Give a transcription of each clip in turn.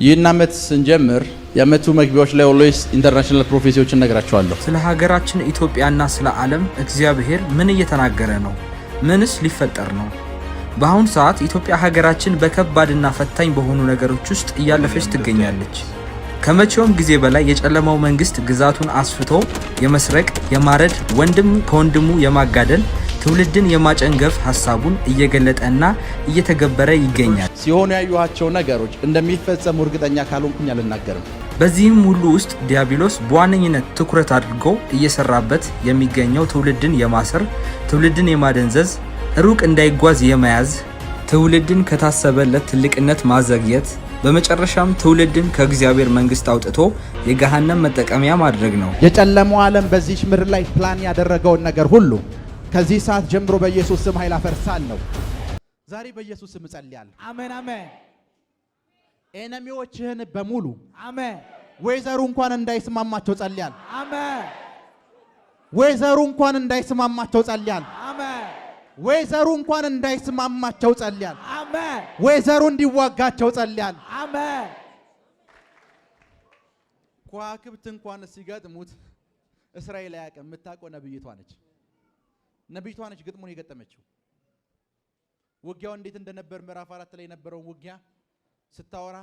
ይህን ዓመት ስንጀምር የዓመቱ መግቢያዎች ላይ ኦልዌይስ ኢንተርናሽናል ፕሮፌሲዎችን ነግራቸዋለሁ። ስለ ሀገራችን ኢትዮጵያና ስለ ዓለም እግዚአብሔር ምን እየተናገረ ነው? ምንስ ሊፈጠር ነው? በአሁን ሰዓት ኢትዮጵያ ሀገራችን በከባድና ፈታኝ በሆኑ ነገሮች ውስጥ እያለፈች ትገኛለች። ከመቼውም ጊዜ በላይ የጨለማው መንግስት ግዛቱን አስፍቶ የመስረቅ፣ የማረድ፣ ወንድም ከወንድሙ የማጋደል ትውልድን የማጨንገፍ ሐሳቡን እየገለጠና እየተገበረ ይገኛል። ሲሆኑ ያዩዋቸው ነገሮች እንደሚፈጸሙ እርግጠኛ ካልሆንኩኝ አልናገርም። በዚህም ሁሉ ውስጥ ዲያብሎስ በዋነኝነት ትኩረት አድርጎ እየሰራበት የሚገኘው ትውልድን የማሰር፣ ትውልድን የማደንዘዝ፣ ሩቅ እንዳይጓዝ የመያዝ፣ ትውልድን ከታሰበለት ትልቅነት ማዘግየት፣ በመጨረሻም ትውልድን ከእግዚአብሔር መንግስት አውጥቶ የገሃነም መጠቀሚያ ማድረግ ነው። የጨለማው ዓለም በዚህ ምድር ላይ ፕላን ያደረገውን ነገር ሁሉ ከዚህ ሰዓት ጀምሮ በኢየሱስ ስም ኃይል አፈርሳለሁ። ዛሬ በኢየሱስ ስም እጸልያለሁ። አሜን አሜን። ኤነሚዎችህን በሙሉ አሜን። ወይዘሩ እንኳን እንዳይስማማቸው ጸልያለሁ። አሜን። ወይዘሩ እንኳን እንዳይስማማቸው ጸልያለሁ። አሜን። ወይዘሩ እንኳን እንዳይስማማቸው ጸልያለሁ። አሜን። ወይዘሩ እንዲዋጋቸው ጸልያለሁ። አሜን። ከዋክብት እንኳን ሲገጥሙት እስራኤል ያቀም የምታውቀው ነብይቷ ነች። ነብይቷ ነች ግጥሙን የገጠመችው። ውጊያው እንዴት እንደነበር ምዕራፍ 4 ላይ የነበረው ውጊያ ስታወራ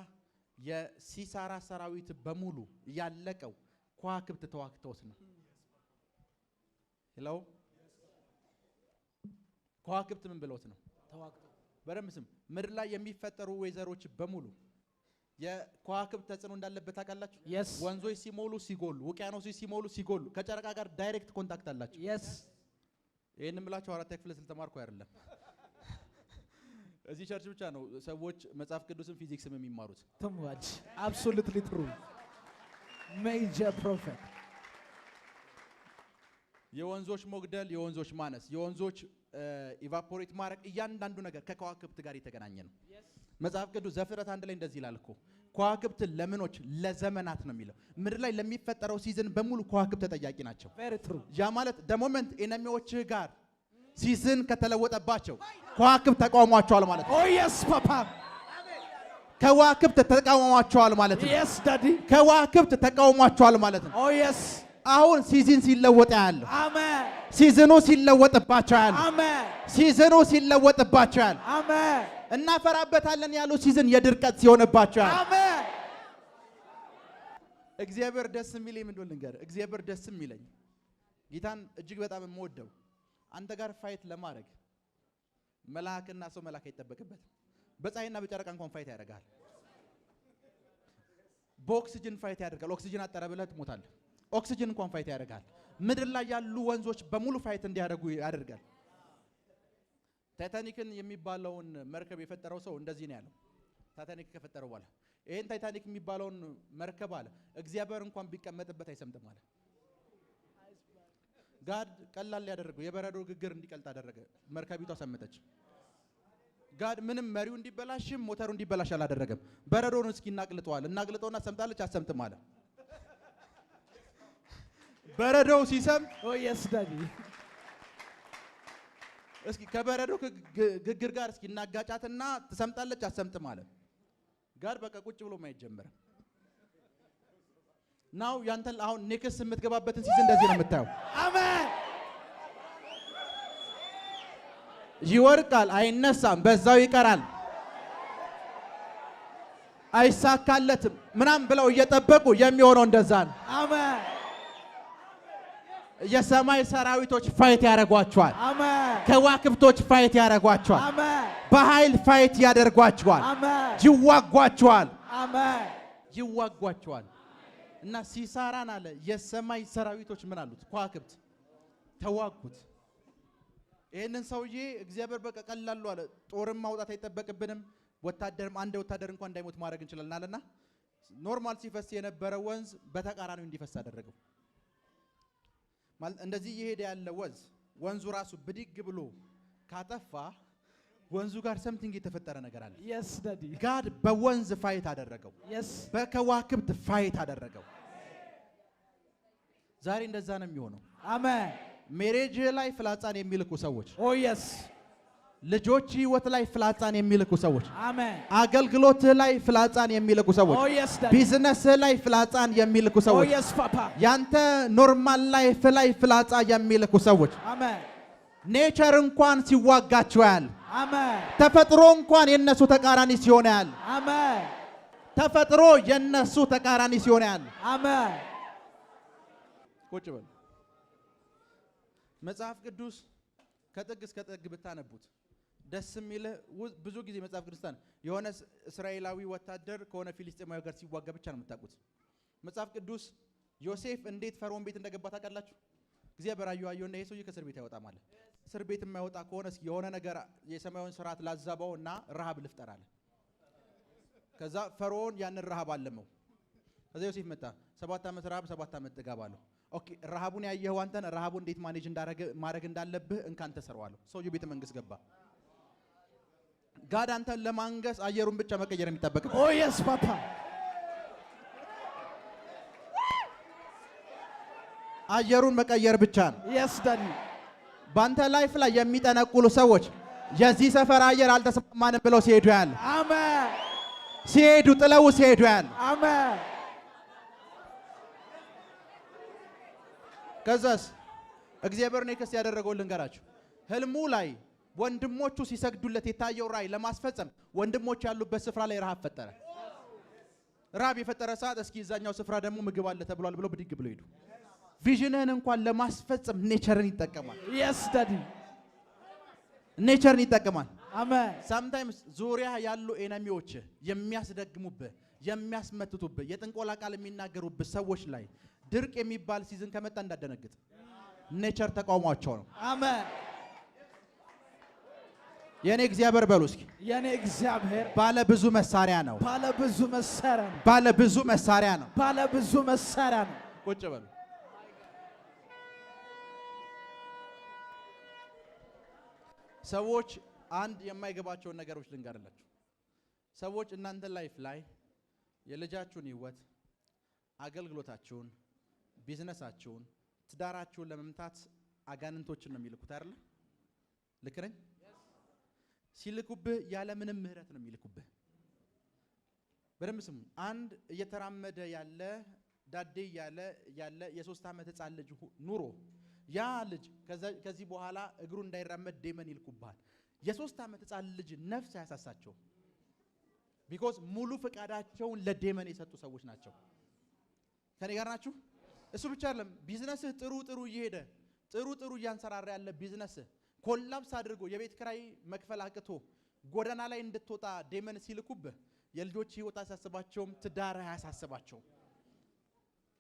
የሲሳራ ሰራዊት በሙሉ ያለቀው ከዋክብት ተዋክተውት ነው። ሄሎ ከዋክብት ምን ብለውት ነው? ተዋክተው። በደምብ ስም። ምድር ላይ የሚፈጠሩ ወይዘሮች በሙሉ የከዋክብት ተጽዕኖ እንዳለበት ታውቃላችሁ? Yes. ወንዞች ሲሞሉ ሲጎሉ፣ ውቅያኖሶች ሲሞሉ ሲጎሉ ከጨረቃ ጋር ዳይሬክት ኮንታክት አላቸው። Yes. ይሄንን ብላችሁ አራት ክፍል ስለተማርኩ አይደለም። እዚህ ቸርች ብቻ ነው ሰዎች መጽሐፍ ቅዱስን ፊዚክስም የሚማሩት። Too much. Absolutely true. Major prophet. የወንዞች ሞግደል፣ የወንዞች ማነስ፣ የወንዞች ኢቫፖሬት ማድረግ እያንዳንዱ ነገር ከከዋክብት ጋር የተገናኘ ነው። መጽሐፍ ቅዱስ ዘፍጥረት 1 ላይ እንደዚህ ይላል እኮ ከዋክብት ለምኖች ለዘመናት ነው የሚለው። ምድር ላይ ለሚፈጠረው ሲዝን በሙሉ ከዋክብት ተጠያቂ ናቸው። Very true. ያ ማለት ሞመንት ኤነሚዎችህ ጋር ሲዝን ከተለወጠባቸው ከዋክብት ተቃውሟቸዋል ማለት ነው። Oh yes, Papa. ከዋክብት ተቃውሟቸዋል ማለት ነው። Yes, Daddy. ከዋክብት ተቃውሟቸዋል ማለት ነው። Oh yes. አሁን ሲዝን ሲለወጥ ያለው Amen. ሲዝኑ ሲለወጥባቸው ያለው Amen. ሲዝኑ ሲለወጥባቸው ያለው Amen. እናፈራበታለን ያለው ሲዝን የድርቀት ሲሆንባቸው ያለው Amen. እግዚአብሔር ደስ የሚለኝ ምን እንደሆነ ልንገር። እግዚአብሔር ደስ የሚለኝ ጌታን እጅግ በጣም የምወደው አንተ ጋር ፋይት ለማድረግ መልአክና ሰው መልአክ አይጠበቅበት። በፀሐይና በጨረቃ እንኳን ፋይት ያደርጋል። በኦክሲጅን ፋይት ያደርጋል። ኦክሲጅን አጠረ ብለህ ትሞታለህ። ኦክሲጅን እንኳን ፋይት ያደርጋል። ምድር ላይ ያሉ ወንዞች በሙሉ ፋይት እንዲያደርጉ ያደርጋል። ታይታኒክን የሚባለውን መርከብ የፈጠረው ሰው እንደዚህ ነው ያለው። ታይታኒክ ከፈጠረው በኋላ ይሄን ታይታኒክ የሚባለውን መርከብ አለ እግዚአብሔር እንኳን ቢቀመጥበት አይሰምጥም አለ። ጋድ ቀላል ያደረገው የበረዶ ግግር እንዲቀልጥ አደረገ። መርከቢቷ ሰመጠች። ጋድ ምንም መሪው እንዲበላሽም ሞተሩ እንዲበላሽ አላደረገም። በረዶውን እስኪ እናቅልጠዋል። እናቅልጠውና ሰምጣለች አሰምጥም አለ። በረዶው ሲሰም Oh yes, Daddy. እስኪ ከበረዶ ግግር ጋር እስኪ እናጋጫትና ትሰምጣለች አሰምጥም አለ። ጋር በቃ ቁጭ ብሎ ማየት ጀመረ። ናው ያንተ አሁን ኔክስ የምትገባበትን ሲዝን እንደዚህ ነው የምታየው። Amen. ይወርቃል፣ አይነሳም፣ በዛው ይቀራል፣ አይሳካለትም ምናም ብለው እየጠበቁ የሚሆነው እንደዛ ነው። Amen. የሰማይ ሰራዊቶች ፋይት ያደርጓቸዋል። Amen. ከዋክብቶች ፋይት ያደርጓቸዋል። Amen. በኃይል ፋይት ያደርጓቸዋል። Amen. ይዋጓቸዋል። Amen. ይዋጓቸዋል። እና ሲሳራን አለ የሰማይ ሰራዊቶች ምን አሉት? ከዋክብት ተዋጉት። ይሄንን ሰውዬ እግዚአብሔር በቃ ቀላሉ አለ ጦርም ማውጣት አይጠበቅብንም። ወታደርም አንድ ወታደር እንኳን እንዳይሞት ማድረግ እንችላለን አለና ኖርማል ሲፈስ የነበረ ወንዝ በተቃራኒው እንዲፈስ አደረገው። ማለት እንደዚህ እየሄደ ያለ ወንዙ ራሱ ብድግ ብሎ ካጠፋ ወንዙ ጋር ሰምቲንግ የተፈጠረ ነገር አለ። Yes, Daddy. ጋድ በወንዝ ፋይት አደረገው። Yes. በከዋክብት ፋይት አደረገው። ዛሬ እንደዛ ነው የሚሆነው። Amen. ሜሬጅ ላይ ፍላጻን የሚልኩ ሰዎች Oh yes. ልጆች ህይወት ላይ ፍላጻን የሚልኩ ሰዎች፣ Amen. አገልግሎትህ ላይ ፍላጻን የሚልኩ ሰዎች፣ Oh, yes, Daddy. ቢዝነስህ ላይ ፍላጻን የሚልኩ Oh, ሰዎች፣ yes, Papa. ያንተ ኖርማል ላይፍ ላይ ፍላጻ የሚልኩ ሰዎች Amen. ኔቸር እንኳን ሲዋጋቸው ያል Amen. ተፈጥሮ እንኳን የነሱ ተቃራኒ ሲሆን ያል Amen. ተፈጥሮ የነሱ ተቃራኒ ሲሆን ያል Amen. ቁጭ በል። መጽሐፍ ቅዱስ ከጥግ እስከ ጥግ ብታነቡት ደስ የሚል ብዙ ጊዜ መጽሐፍ ቅዱስ የሆነ እስራኤላዊ ወታደር ከሆነ ፊሊስጤማዊ ጋር ሲዋጋ ብቻ ነው የምታውቁት። መጽሐፍ ቅዱስ ዮሴፍ እንዴት ፈርዖን ቤት እንደገባ ታውቃላችሁ? እግዚአብሔር አየውና ይሄ ሰውዬ ከእስር ቤት አይወጣ ማለት እስር ቤት የማይወጣ ከሆነ የሆነ ነገር የሰማዩን ስርዓት ላዛባውና ረሃብ ልፍጠር አለ። ከዛ ፈርዖን ያንን ረሃብ አለመው። ከዛ ዮሴፍ መጣ። 7 ዓመት ረሃብ 7 ዓመት ጥጋብ አለው። ኦኬ ረሃቡን ያየኸው አንተን ረሃቡ እንዴት ማኔጅ ማድረግ እንዳለብህ እንካን ተሰራዋለሁ። ሰውዬው ቤተ መንግስት ገባ። ጋድ አንተን ለማንገስ አየሩን ብቻ መቀየር የሚጠበቅበት Oh, yes, Papa. አየሩን መቀየር ብቻ ነው። Yes, Daddy. ባንተ ላይፍ ላይ የሚጠነቁሉ ሰዎች የዚህ ሰፈር አየር አልተስማማንም ብለው ሲሄዱ ያለ Amen. ሲሄዱ ጥለው ሲሄዱ ያለ Amen. ከዛስ እግዚአብሔር ኔክስት ያደረገው ልንገራችሁ። ህልሙ ላይ ወንድሞቹ ሲሰግዱለት የታየው ራእይ ለማስፈጸም ወንድሞቹ ያሉበት ስፍራ ላይ ረሃብ ፈጠረ። ረሃብ የፈጠረ ሰዓት እስኪ እዛኛው ስፍራ ደግሞ ምግብ አለ ተብሏል ብለው ብድግ ብለው ሄዱ። ቪዥንህን እንኳን ለማስፈጸም ኔቸርን ይጠቀማል። Yes, Daddy. ኔቸርን ይጠቀማል። Amen. ሳምታይምስ ዙሪያ ያሉ ኤነሚዎች የሚያስደግሙብህ የሚያስመትቱብህ የጥንቆላ ቃል የሚናገሩብህ ሰዎች ላይ ድርቅ የሚባል ሲዝን ከመጣ እንዳደነግጥ ኔቸር ተቃውሟቸው ነው። Amen. የኔ እግዚአብሔር በሉ እስኪ የኔ እግዚአብሔር ባለ ብዙ መሳሪያ ነው። ባለ ብዙ መሳሪያ ነው። ባለ ብዙ መሳሪያ ነው። ባለ ብዙ መሳሪያ ነው። ቁጭ በሉ። ሰዎች አንድ የማይገባቸውን ነገሮች ልንገርላችሁ። ሰዎች እናንተ ላይፍ ላይ የልጃችሁን ህይወት፣ አገልግሎታችሁን፣ ቢዝነሳችሁን፣ ትዳራችሁን ለመምታት አጋንንቶችን ነው የሚልኩት አይደል? ልክ ነኝ? ሲልኩብህ ያለ ምንም ምህረት ነው የሚልኩብህ። በደንብ ስሙ። አንድ እየተራመደ ያለ ዳዴ ያለ የ3 ዓመት ህፃን ልጅ ኑሮ ያ ልጅ ከዚህ በኋላ እግሩ እንዳይራመድ ዴመን ይልኩብሃል። የ3 ዓመት ህፃን ልጅ ነፍስ አያሳሳቸው። ቢኮዝ ሙሉ ፍቃዳቸውን ለዴመን የሰጡ ሰዎች ናቸው። ከኔ ጋር ናችሁ? እሱ ብቻ አይደለም። ቢዝነስህ ጥሩ እየሄደ ጥሩ እያንሰራራ ያለ ቢዝነስህ ኮላፕስ አድርጎ የቤት ክራይ መክፈል አቅቶ ጎዳና ላይ እንድትወጣ ዴመን ሲልኩብህ የልጆች ህይወት አያሳስባቸውም። ትዳር አያሳስባቸውም።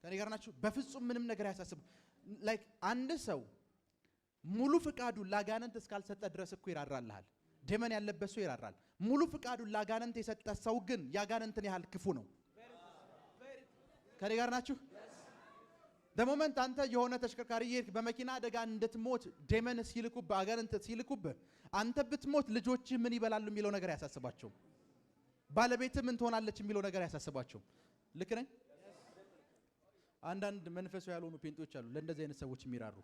ከኔ ጋር ናችሁ? በፍጹም ምንም ነገር አያሳስቡ። ላይክ አንድ ሰው ሙሉ ፍቃዱ ላጋነንት እስካልሰጠ ድረስ እኮ ይራራልሃል። ዴመን ያለበት ሰው ይራራል። ሙሉ ፍቃዱ ላጋነንት የሰጠ ሰው ግን ያጋነንትን ያህል ክፉ ነው። ከኔ ጋር ናችሁ? ደሞመንት አንተ የሆነ ተሽከርካሪ ይርክ በመኪና አደጋ እንድትሞት ዴመን ሲልኩብህ አጋንንት ሲልኩብህ አንተ ብትሞት ልጆችህ ምን ይበላሉ የሚለው ነገር ያሳስባቸው። ባለቤትህ ምን ትሆናለች የሚለው ነገር ያሳስባቸው። ልክ ነኝ? አንዳንድ መንፈሳዊ ያልሆኑ ፔንቶች አሉ ለእንደዚህ አይነት ሰዎች የሚራሩ።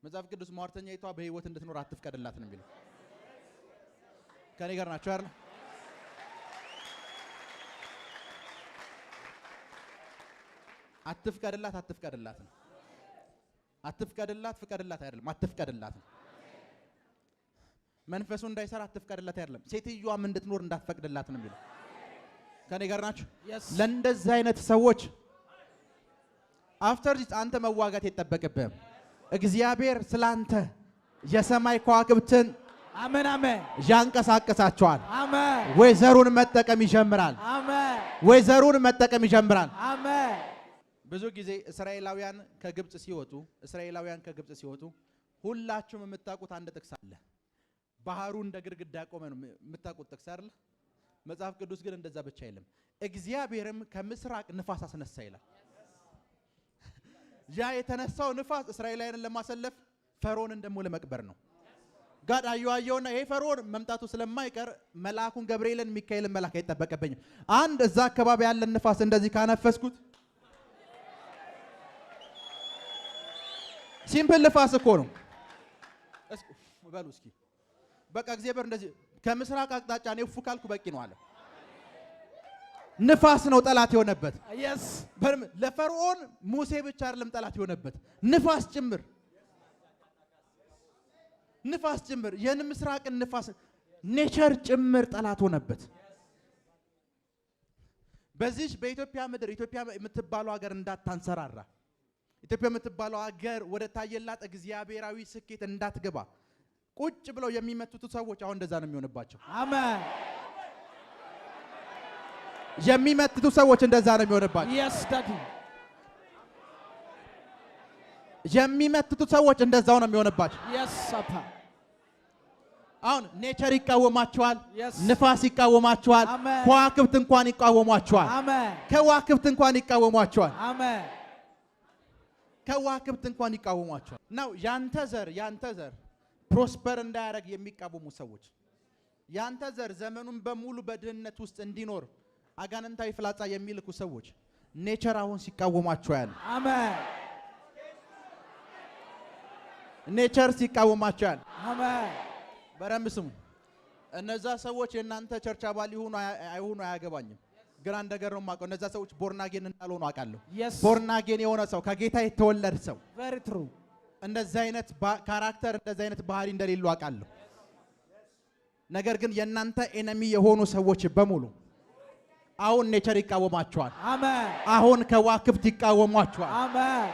መጽሐፍ ቅዱስ ሟርተኛይቷ በህይወት እንድትኖር አትፍቀድላት ነው የሚለው። ከኔ ጋር ናቸው አይደል? አትፍቀድላት ነው። አትፍቀድላት ፍቀድላት አይደለም፣ አትፍቀድላት ነው። መንፈሱ እንዳይሰራ አትፍቀድላት አይደለም፣ ሴትዮዋም እንድትኖር እንዳትፈቅድላት ነው የሚለው። ከኔ ጋር ናችሁ? ለእንደዚህ አይነት ሰዎች አፍተር ዚስ አንተ መዋጋት የጠበቅብህም። እግዚአብሔር ስላንተ የሰማይ ከዋክብትን አሜን ያንቀሳቅሳቸዋል። አሜን። ወይዘሩን መጠቀም ይጀምራል። አሜን። ወይዘሩን መጠቀም ይጀምራል። አሜን። ብዙ ጊዜ እስራኤላውያን ከግብጽ ሲወጡ ሁላችሁም የምታውቁት አንድ ጥቅስ አለ። ባህሩ እንደ ግድግዳ ቆመ ነው የምታውቁት ጥቅስ አይደል? መጽሐፍ ቅዱስ ግን እንደዛ ብቻ አይልም። እግዚአብሔርም ከምስራቅ ንፋስ አስነሳ ይላል። ያ የተነሳው ንፋስ እስራኤላውያንን ለማሰለፍ ፈርዖንን ደግሞ ለመቅበር ነው። ጋድ አየውና ይሄ ፈርዖን መምጣቱ ስለማይቀር መልአኩን ገብርኤልን ሚካኤልን መልአክ አይጠበቀብኝም። አንድ እዛ አካባቢ ያለ ንፋስ እንደዚህ ካነፈስኩት ሲምፕል ንፋስ እኮ ነው። በሉ እስኪ በቃ እግዚአብሔር እንደዚህ ከምስራቅ አቅጣጫ ነው እፉ ካልኩ በቂ ነው አለ። ንፋስ ነው ጠላት የሆነበት። Yes. ለፈርዖን ሙሴ ብቻ አይደለም ጠላት የሆነበት ንፋስ ጭምር የምስራቅን ንፋስ ኔቸር ጭምር ጠላት ሆነበት። በዚህ በኢትዮጵያ ምድር ኢትዮጵያ የምትባለው ሀገር እንዳታንሰራራ ኢትዮጵያ የምትባለው ሀገር ወደ ታየላት እግዚአብሔራዊ ስኬት እንዳትገባ ቁጭ ብለው የሚመቱት ሰዎች አሁን እንደዛ ነው የሚሆንባቸው። አሜን። የሚመቱት ሰዎች እንደዛ ነው የሚሆንባቸው። Yes, Daddy. የሚመቱት ሰዎች እንደዛው ነው የሚሆንባቸው። Yes, Papa. አሁን ኔቸር ይቃወማቸዋል፣ Yes. ንፋስ ይቃወማቸዋል፣ Amen. ከዋክብት እንኳን ይቃወማቸዋል። Amen. ከዋክብት እንኳን ይቃወማቸዋል። Amen. ከዋክብት እንኳን ይቃወማቸዋል። ነው ያንተ ዘር ፕሮስፐር እንዳያደርግ የሚቃወሙ ሰዎች ያንተ ዘር ዘመኑን በሙሉ በድህነት ውስጥ እንዲኖር አጋንንታዊ ፍላጻ የሚልኩ ሰዎች ኔቸር አሁን ሲቃወማቸው ያለ Amen. ኔቸር ሲቃወማቸው ያለ Amen. በረም ስሙ። እነዛ ሰዎች የናንተ ቸርች አባል ይሁኑ አይሁኑ አያገባኝም። ግን አንድ ነገር ነው የማውቀው እነዛ ሰዎች ቦርናጌን እንዳልሆኑ አውቃለሁ። Yes. ቦርናጌን የሆነ ሰው ከጌታ የተወለደ ሰው Very true. እንደዛ አይነት ካራክተር እንደዛ አይነት ባህሪ እንደሌሉ አውቃለሁ። ነገር ግን የናንተ ኤነሚ የሆኑ ሰዎች በሙሉ አሁን ኔቸር ይቃወማቸዋል። Amen. አሁን ከዋክብት ይቃወማቸዋል። Amen.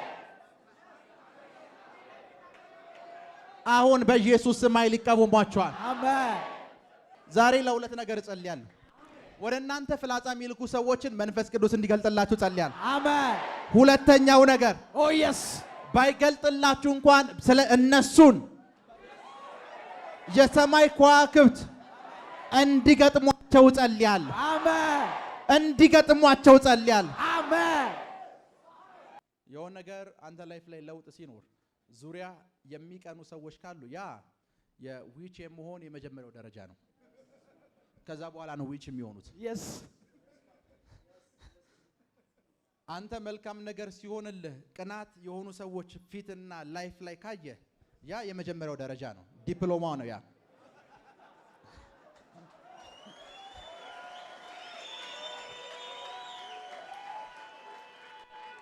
አሁን በኢየሱስ ስም ኃይል ይቃወማቸዋል። Amen. ዛሬ ለሁለት ነገር እጸልያለሁ። ወደ እናንተ ፍላጻ የሚልኩ ሰዎችን መንፈስ ቅዱስ እንዲገልጥላችሁ እጸልያለሁ። Amen. ሁለተኛው ነገር Oh, yes. ባይገልጥላችሁ እንኳን ስለ እነሱን የሰማይ ከዋክብት እንዲገጥሟቸው እጸልያለሁ። Amen. እንዲገጥሟቸው እጸልያለሁ። Amen. የሆነ ነገር አንተ ላይፍ ላይ ለውጥ ሲኖር ዙሪያ የሚቀኑ ሰዎች ካሉ ያ የዊች የመሆን የመጀመሪያው ደረጃ ነው። ከዛ በኋላ ነው ዊች የሚሆኑት። Yes. አንተ መልካም ነገር ሲሆንልህ ቅናት የሆኑ ሰዎች ፊትና ላይፍ ላይ ካየ ያ የመጀመሪያው ደረጃ ነው። ዲፕሎማ ነው ያ።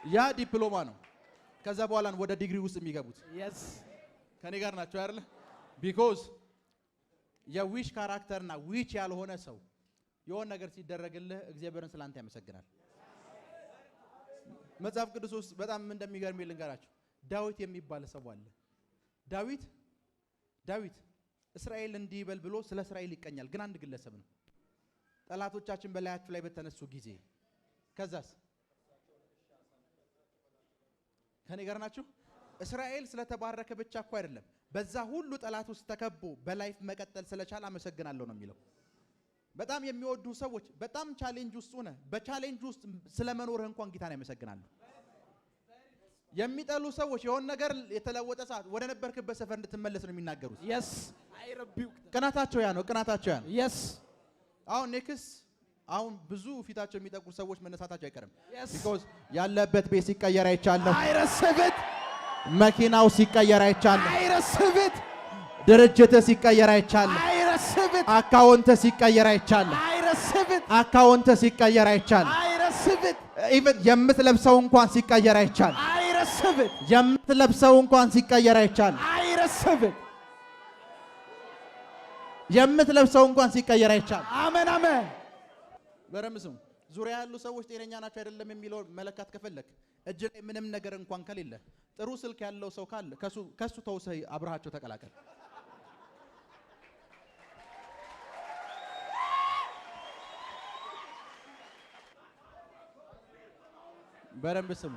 ያ ዲፕሎማ ነው። ከዛ በኋላ ወደ ዲግሪ ውስጥ የሚገቡት። Yes. ከኔ ጋር ናቸው አይደል? ቢኮዝ የዊች ካራክተርና ዊች ያልሆነ ሰው የሆነ ነገር ሲደረግልህ እግዚአብሔርን ስላንተ ያመሰግናል። መጽሐፍ ቅዱስ ውስጥ በጣም እንደሚገርም ልንገራችሁ። ዳዊት የሚባል ሰው አለ። ዳዊት እስራኤል እንዲህ ይበል ብሎ ስለ እስራኤል ይቀኛል። ግን አንድ ግለሰብ ነው። ጠላቶቻችን በላያችሁ ላይ በተነሱ ጊዜ ከዛስ ከኔ ጋር ናችሁ? እስራኤል ስለተባረከ ብቻ እኮ አይደለም፣ በዛ ሁሉ ጠላት ውስጥ ተከቦ በላይፍ መቀጠል ስለቻለ አመሰግናለሁ ነው የሚለው። በጣም የሚወዱ ሰዎች በጣም ቻሌንጅ ውስጥ ሆነ በቻሌንጅ ውስጥ ስለመኖርህ እንኳን ጌታን ያመሰግናሉ። የሚጠሉ ሰዎች የሆነ ነገር የተለወጠ ሰዓት ወደ ነበርክበት ሰፈር እንድትመለስ ነው የሚናገሩት። Yes. I rebuke them. ቅናታቸው ያ ነው። Yes. አሁን ኔክስት አሁን ብዙ ፊታቸው የሚጠቁር ሰዎች መነሳታቸው አይቀርም። Yes. ቢኮዝ ያለበት ቤት ሲቀየር አይቻለሁ። I receive it. መኪናው ሲቀየር አይቻለሁ። I receive it. ድርጅት ሲቀየር አይቻለሁ። I receive it. አካውንት ሲቀየር አይቻለሁ። I receive it. አካውንት ሲቀየር አይቻለሁ። I receive it. ኢቭን የምትለብሰው እንኳን ሲቀየር አይቻለሁ። I receive it. የምትለብሰው እንኳን ሲቀየር አይቻለሁ። I receive it. የምትለብሰው እንኳን ሲቀየር አይቻለሁ። Amen. Amen. በረምስም ዙሪያ ያሉ ሰዎች ጤነኛ ናቸው አይደለም የሚለው መለካት ከፈለክ እጅ ላይ ምንም ነገር እንኳን ከሌለ ጥሩ ስልክ ያለው ሰው ካለ ከሱ ተውሰህ አብረሃቸው ተቀላቀል። በረምስም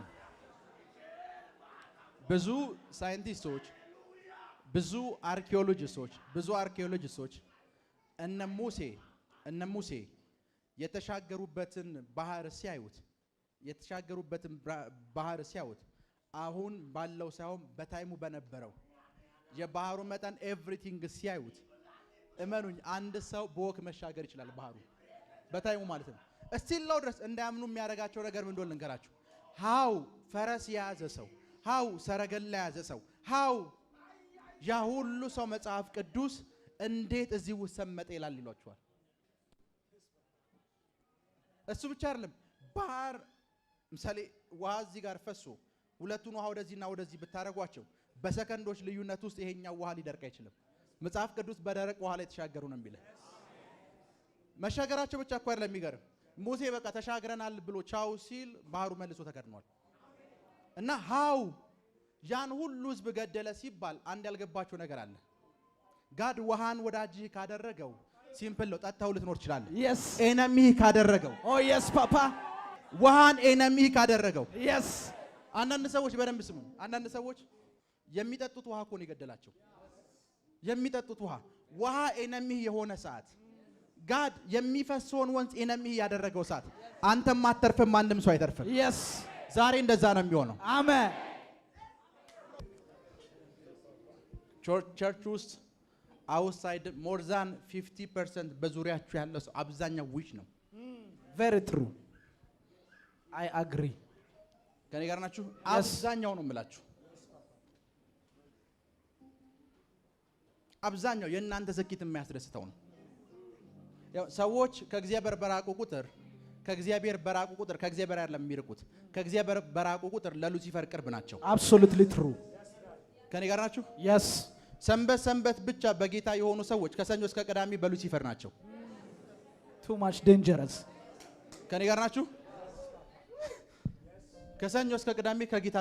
ብዙ ሳይንቲስቶች ብዙ አርኪኦሎጂስቶች እነ ሙሴ የተሻገሩበትን ባህር ሲያዩት አሁን ባለው ሳይሆን በታይሙ በነበረው የባህሩ መጠን ኤቭሪቲንግ ሲያዩት እመኑኝ አንድ ሰው በወክ መሻገር ይችላል። ባህሩ በታይሙ ማለት ነው። እስቲላው ድረስ እንዳያምኑ የሚያደርጋቸው ነገር ምን እንደሆነ ልንገራችሁ። ሃው ፈረስ የያዘ ሰው፣ ሃው ሰረገላ የያዘ ሰው፣ ሃው ያ ሁሉ ሰው መጽሐፍ ቅዱስ እንዴት እዚህ ውስጥ ሰመጠ ይላል ይሏቸዋል። እሱ ብቻ አይደለም ባህር ምሳሌ ውሃ እዚህ ጋር ፈሶ ሁለቱን ውሃ ወደዚህና ወደዚህ ብታረጓቸው በሰከንዶች ልዩነት ውስጥ ይሄኛው ውሃ ሊደርቅ አይችልም። መጽሐፍ ቅዱስ በደረቅ ውሃ ላይ ተሻገሩ ነው የሚለው። መሻገራቸው ብቻ እኮ አይደለም የሚገርም ሙሴ በቃ ተሻግረናል ብሎ ቻው ሲል ባህሩ መልሶ ተከድኗል። እና ሃው ያን ሁሉ ህዝብ ገደለ ሲባል አንድ ያልገባቸው ነገር አለ። ጋድ ውሃን ወዳጅህ ካደረገው ሲምፕል ነው፣ ጠጣው ልትኖር ይችላል። Yes. ኤነሚህ ካደረገው Oh yes, Papa. ውሃን ኤነሚህ ካደረገው Yes. አንዳንድ ሰዎች በደንብ ስሙ። አንዳንድ ሰዎች የሚጠጡት ውሃ እኮ ነው የገደላቸው። የሚጠጡት ውሃ ኤነሚህ የሆነ ሰዓት ጋድ የሚፈሰውን ወንዝ ኤነሚህ ያደረገው ሰዓት አንተም አትተርፍም፣ ማንም ሰው አይተርፍም። Yes. ዛሬ እንደዛ ነው የሚሆነው። Amen. ቸርች ውስጥ አውትሳይድ ሞር ዛን 50% በዙሪያችሁ ያለው ሰው አብዛኛው ዊች ነው። Very true. I agree. ከኔ ጋር ናችሁ? Yes. አብዛኛው ነው የምላችሁ። አብዛኛው የእናንተ ስኬት የሚያስደስተው ነው። ያው ሰዎች ከእግዚአብሔር በራቁ ቁጥር ከእግዚአብሔር አይደለም የሚርቁት። ከእግዚአብሔር በራቁ ቁጥር ለሉሲፈር ቅርብ ናቸው። Absolutely true. ከኔ ጋር ናችሁ? Yes. ሰንበት ብቻ በጌታ የሆኑ ሰዎች ከሰኞ እስከ ቅዳሜ በሉሲፈር ናቸው። Too much dangerous. ከኔ ጋር ናችሁ? ከሰኞ እስከ ቅዳሜ ከጌታ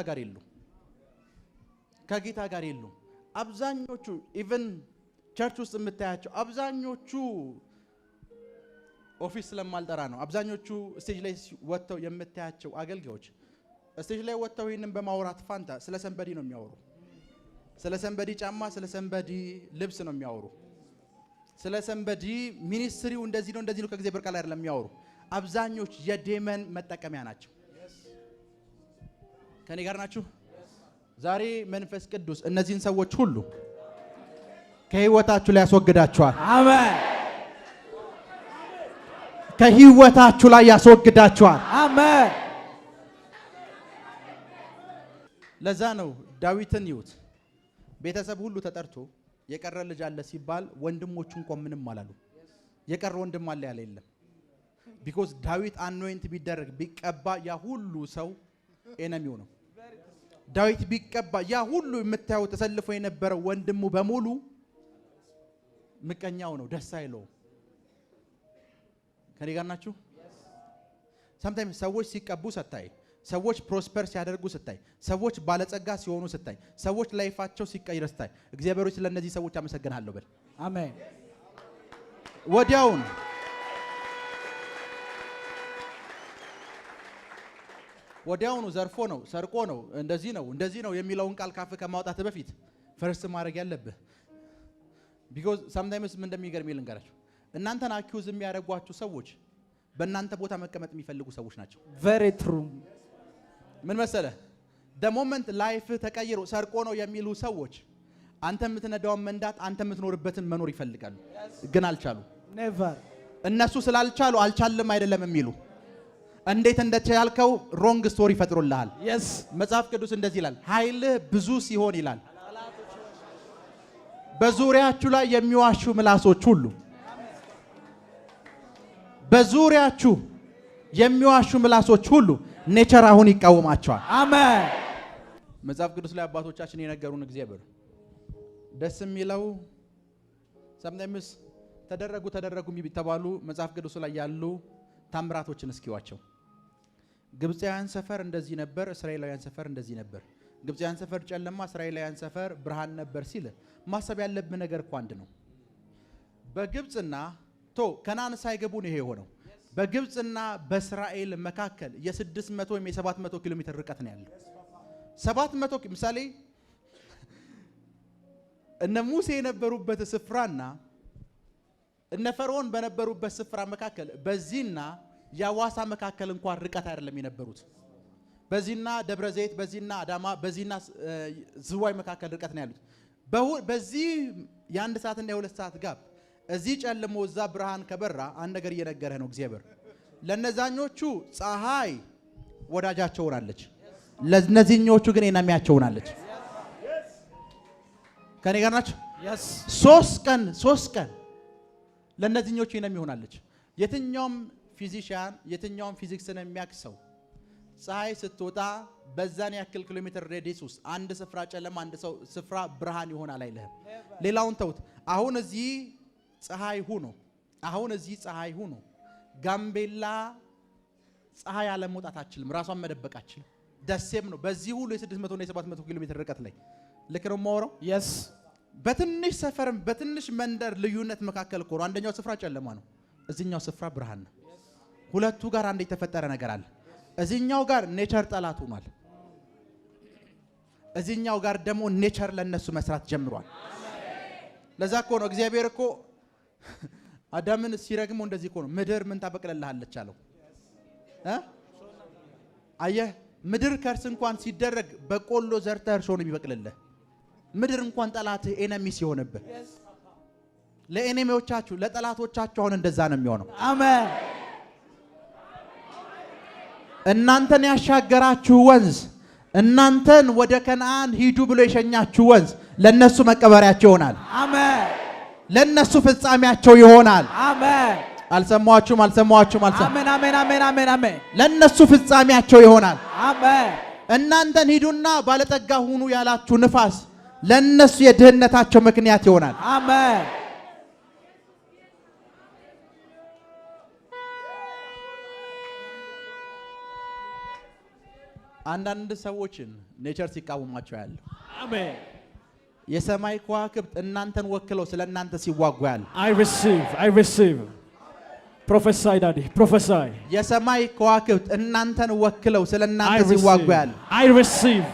ጋር የሉ። አብዛኞቹ ኢቭን ቸርች ውስጥ የምታያቸው አብዛኞቹ ኦፊስ ስለማልጠራ ነው። አብዛኞቹ ስቴጅ ላይ ወጥተው የምታያቸው አገልጋዮች ስቴጅ ላይ ወጥተው ይሄንን በማውራት ፋንታ ስለ ሰንበዲ ነው የሚያወሩ። ስለ ሰንበዲ ጫማ፣ ስለ ሰንበዲ ልብስ ነው የሚያወሩ። ስለ ሰንበዲ ሚኒስትሪው እንደዚህ ነው ከእግዚአብሔር ቃል አይደለም የሚያወሩ። አብዛኞች የዴመን መጠቀሚያ ናቸው። ከኔ ጋር ናችሁ? ዛሬ መንፈስ ቅዱስ እነዚህን ሰዎች ሁሉ ከህይወታችሁ ላይ ያስወግዳቸዋል። Amen. ከህይወታችሁ ላይ ያስወግዳቸዋል። Amen. ለዛ ነው ዳዊትን ይዩት። ቤተሰብ ሁሉ ተጠርቶ የቀረ ልጅ አለ ሲባል ወንድሞቹ እንኳን ምንም አላሉ። የቀረ ወንድም አለ ያለ የለም። ቢኮዝ ዳዊት አኖይንት ቢደረግ ቢቀባ ያ ሁሉ ሰው ኤነሚው ነው። ዳዊት ቢቀባ ያ ሁሉ የምታየው ተሰልፎ የነበረው ወንድሙ በሙሉ ምቀኛው ነው፣ ደስ አይለው። ከኔ ጋር ናችሁ? sometimes ሰዎች ሲቀቡ ስታይ፣ ሰዎች ፕሮስፐር ሲያደርጉ ስታይ፣ ሰዎች ባለጸጋ ሲሆኑ ስታይ፣ ሰዎች ላይፋቸው ሲቀየር ስታይ እግዚአብሔር ስለ እነዚህ ሰዎች አመሰግናለሁ በል። Amen. ወዲያውኑ ዘርፎ ነው፣ ሰርቆ ነው፣ እንደዚህ ነው የሚለውን ቃል ካፍ ከማውጣት በፊት ፈርስት ማድረግ ያለብህ because sometimes ምን እንደሚገርም ልንገራችሁ። እናንተን አኪውዝ የሚያደርጓችሁ ሰዎች በእናንተ ቦታ መቀመጥ የሚፈልጉ ሰዎች ናቸው። Very true. ምን መሰለህ? the moment life ተቀይሮ ሰርቆ ነው የሚሉ ሰዎች አንተ የምትነዳውን መንዳት አንተ የምትኖርበትን መኖር ይፈልጋሉ፣ ግን አልቻሉ። Never. እነሱ ስላልቻሉ አልቻልም አይደለም የሚሉ እንዴት እንደቻልከው ሮንግ ስቶሪ ፈጥሮልሃል። Yes. መጽሐፍ ቅዱስ እንደዚህ ይላል፣ ኃይልህ ብዙ ሲሆን ይላል በዙሪያችሁ ላይ የሚዋሹ ምላሶች ሁሉ በዙሪያችሁ የሚዋሹ ምላሶች ሁሉ ኔቸር አሁን ይቃወማቸዋል። Amen. መጽሐፍ ቅዱስ ላይ አባቶቻችን የነገሩን እግዚአብሔር ደስ የሚለው sometimes ተደረጉ የሚባሉ መጽሐፍ ቅዱስ ላይ ያሉ ታምራቶችን እስኪዋቸው። ግብፃውያን ሰፈር እንደዚህ ነበር፣ እስራኤላውያን ሰፈር እንደዚህ ነበር። ግብፃውያን ሰፈር ጨለማ፣ እስራኤላውያን ሰፈር ብርሃን ነበር ሲል ማሰብ ያለብን ነገር እኮ አንድ ነው። በግብፅና ከናን ሳይገቡ ነው ይሄ የሆነው። በግብፅና በእስራኤል መካከል የ600 ወይም የ700 ኪሎ ሜትር ርቀት ነው ያለው። 700 ምሳሌ እነ ሙሴ የነበሩበት ስፍራና እነ ፈርዖን በነበሩበት ስፍራ መካከል በዚህና ያዋሳ መካከል እንኳን ርቀት አይደለም የነበሩት። በዚህና ደብረ ዘይት፣ በዚህና አዳማ፣ በዚህና ዝዋይ መካከል ርቀት ነው ያሉት። በዚህ የአንድ ሰዓትና የሁለት ሰዓት ጋብ እዚህ ጨልሞ እዛ ብርሃን ከበራ አንድ ነገር እየነገረህ ነው እግዚአብሔር። ለነዛኞቹ ፀሐይ ወዳጃቸው ሆናለች፣ ለነዚህኞቹ ግን ኤነሚያቸው ሆናለች። ከኔ ጋር ናችሁ? Yes. 3 ቀን ለነዚህኞቹ ነው የሚሆናለች። የትኛውም ፊዚሻን የትኛውም ፊዚክስን የሚያክሰው ፀሐይ ስትወጣ በዛን ያክል ኪሎ ሜትር ሬዲየስ ውስጥ አንድ ስፍራ ጨለማ አንድ ስፍራ ብርሃን ይሆናል አይልህም። ሌላውን ተውት። አሁን እዚህ ፀሐይ ሆኖ ጋምቤላ ፀሐይ አለ መውጣት አትችልም፣ ራሷን መደበቅ አትችልም። ደሴም ነው በዚህ ሁሉ የ600 እና የ700 ኪሎ ሜትር ርቀት ላይ ልክ ነው የማወራው። Yes. በትንሽ ሰፈርም በትንሽ መንደር ልዩነት መካከል እኮ ነው። አንደኛው ስፍራ ጨለማ ነው፣ እዚህኛው ስፍራ ብርሃን ነው። ሁለቱ ጋር አንድ የተፈጠረ ነገር አለ። እዚህኛው ጋር ኔቸር ጠላት ሆኗል፣ እዚህኛው ጋር ደግሞ ኔቸር ለነሱ መስራት ጀምሯል። ለዛ እኮ ነው እግዚአብሔር እኮ አዳምን ሲረግመው እንደዚህ እኮ ነው ምድር ምን ታበቅልልሃለች አለው። አየህ ምድር ከርስ እንኳን ሲደረግ በቆሎ ዘርተህ እርሾ ነው የሚበቅልልህ። ምድር እንኳን ጠላትህ ኤነሚ ሲሆንብህ ለኤነሚዎቻችሁ ለጠላቶቻችሁ አሁን እንደዛ ነው የሚሆነው። አሜን። እናንተን ያሻገራችሁ ወንዝ እናንተን ወደ ከነዓን ሂዱ ብሎ የሸኛችሁ ወንዝ ለነሱ መቀበሪያቸው ይሆናል። አሜን። ለነሱ ፍጻሜያቸው ይሆናል። አሜን። አልሰማችሁም? አሜን አሜን አሜን አሜን አሜን። ለነሱ ፍጻሜያቸው ይሆናል። አሜን። እናንተን ሂዱና ባለጠጋ ሁኑ ያላችሁ ንፋስ ለነሱ የድህነታቸው ምክንያት ይሆናል። አሜን። አንዳንድ ሰዎችን ኔቸር ሲቃወማቸው ያለው አሜን። የሰማይ ከዋክብት እናንተን ወክለው ስለናንተ ሲዋጉ ያለው I receive. Prophesy daddy, prophesy. የሰማይ ከዋክብት እናንተን ወክለው ስለናንተ ሲዋጉ ያለው I receive.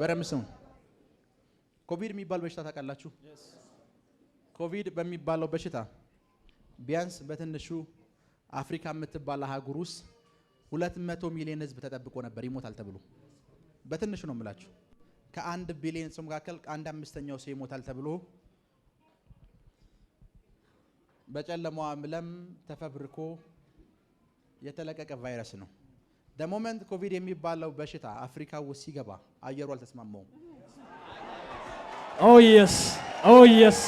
በረምስሙ ኮቪድ የሚባል በሽታ ታውቃላችሁ? ኮቪድ በሚባለው በሽታ ቢያንስ በትንሹ አፍሪካ የምትባል አህጉር ውስጥ 200 ሚሊዮን ህዝብ ተጠብቆ ነበር ይሞታል ተብሎ። በትንሹ ነው የምላችሁ። ከ1 ቢሊዮን ሰው መካከል 1/5ኛው ሰው ይሞታል ተብሎ በጨለማው ዓለም ተፈብርኮ የተለቀቀ ቫይረስ ነው። ደሞመንት ኮቪድ የሚባለው በሽታ አፍሪካ ውስጥ ሲገባ አየሩ አልተስማማውም። Oh yes. Oh yes.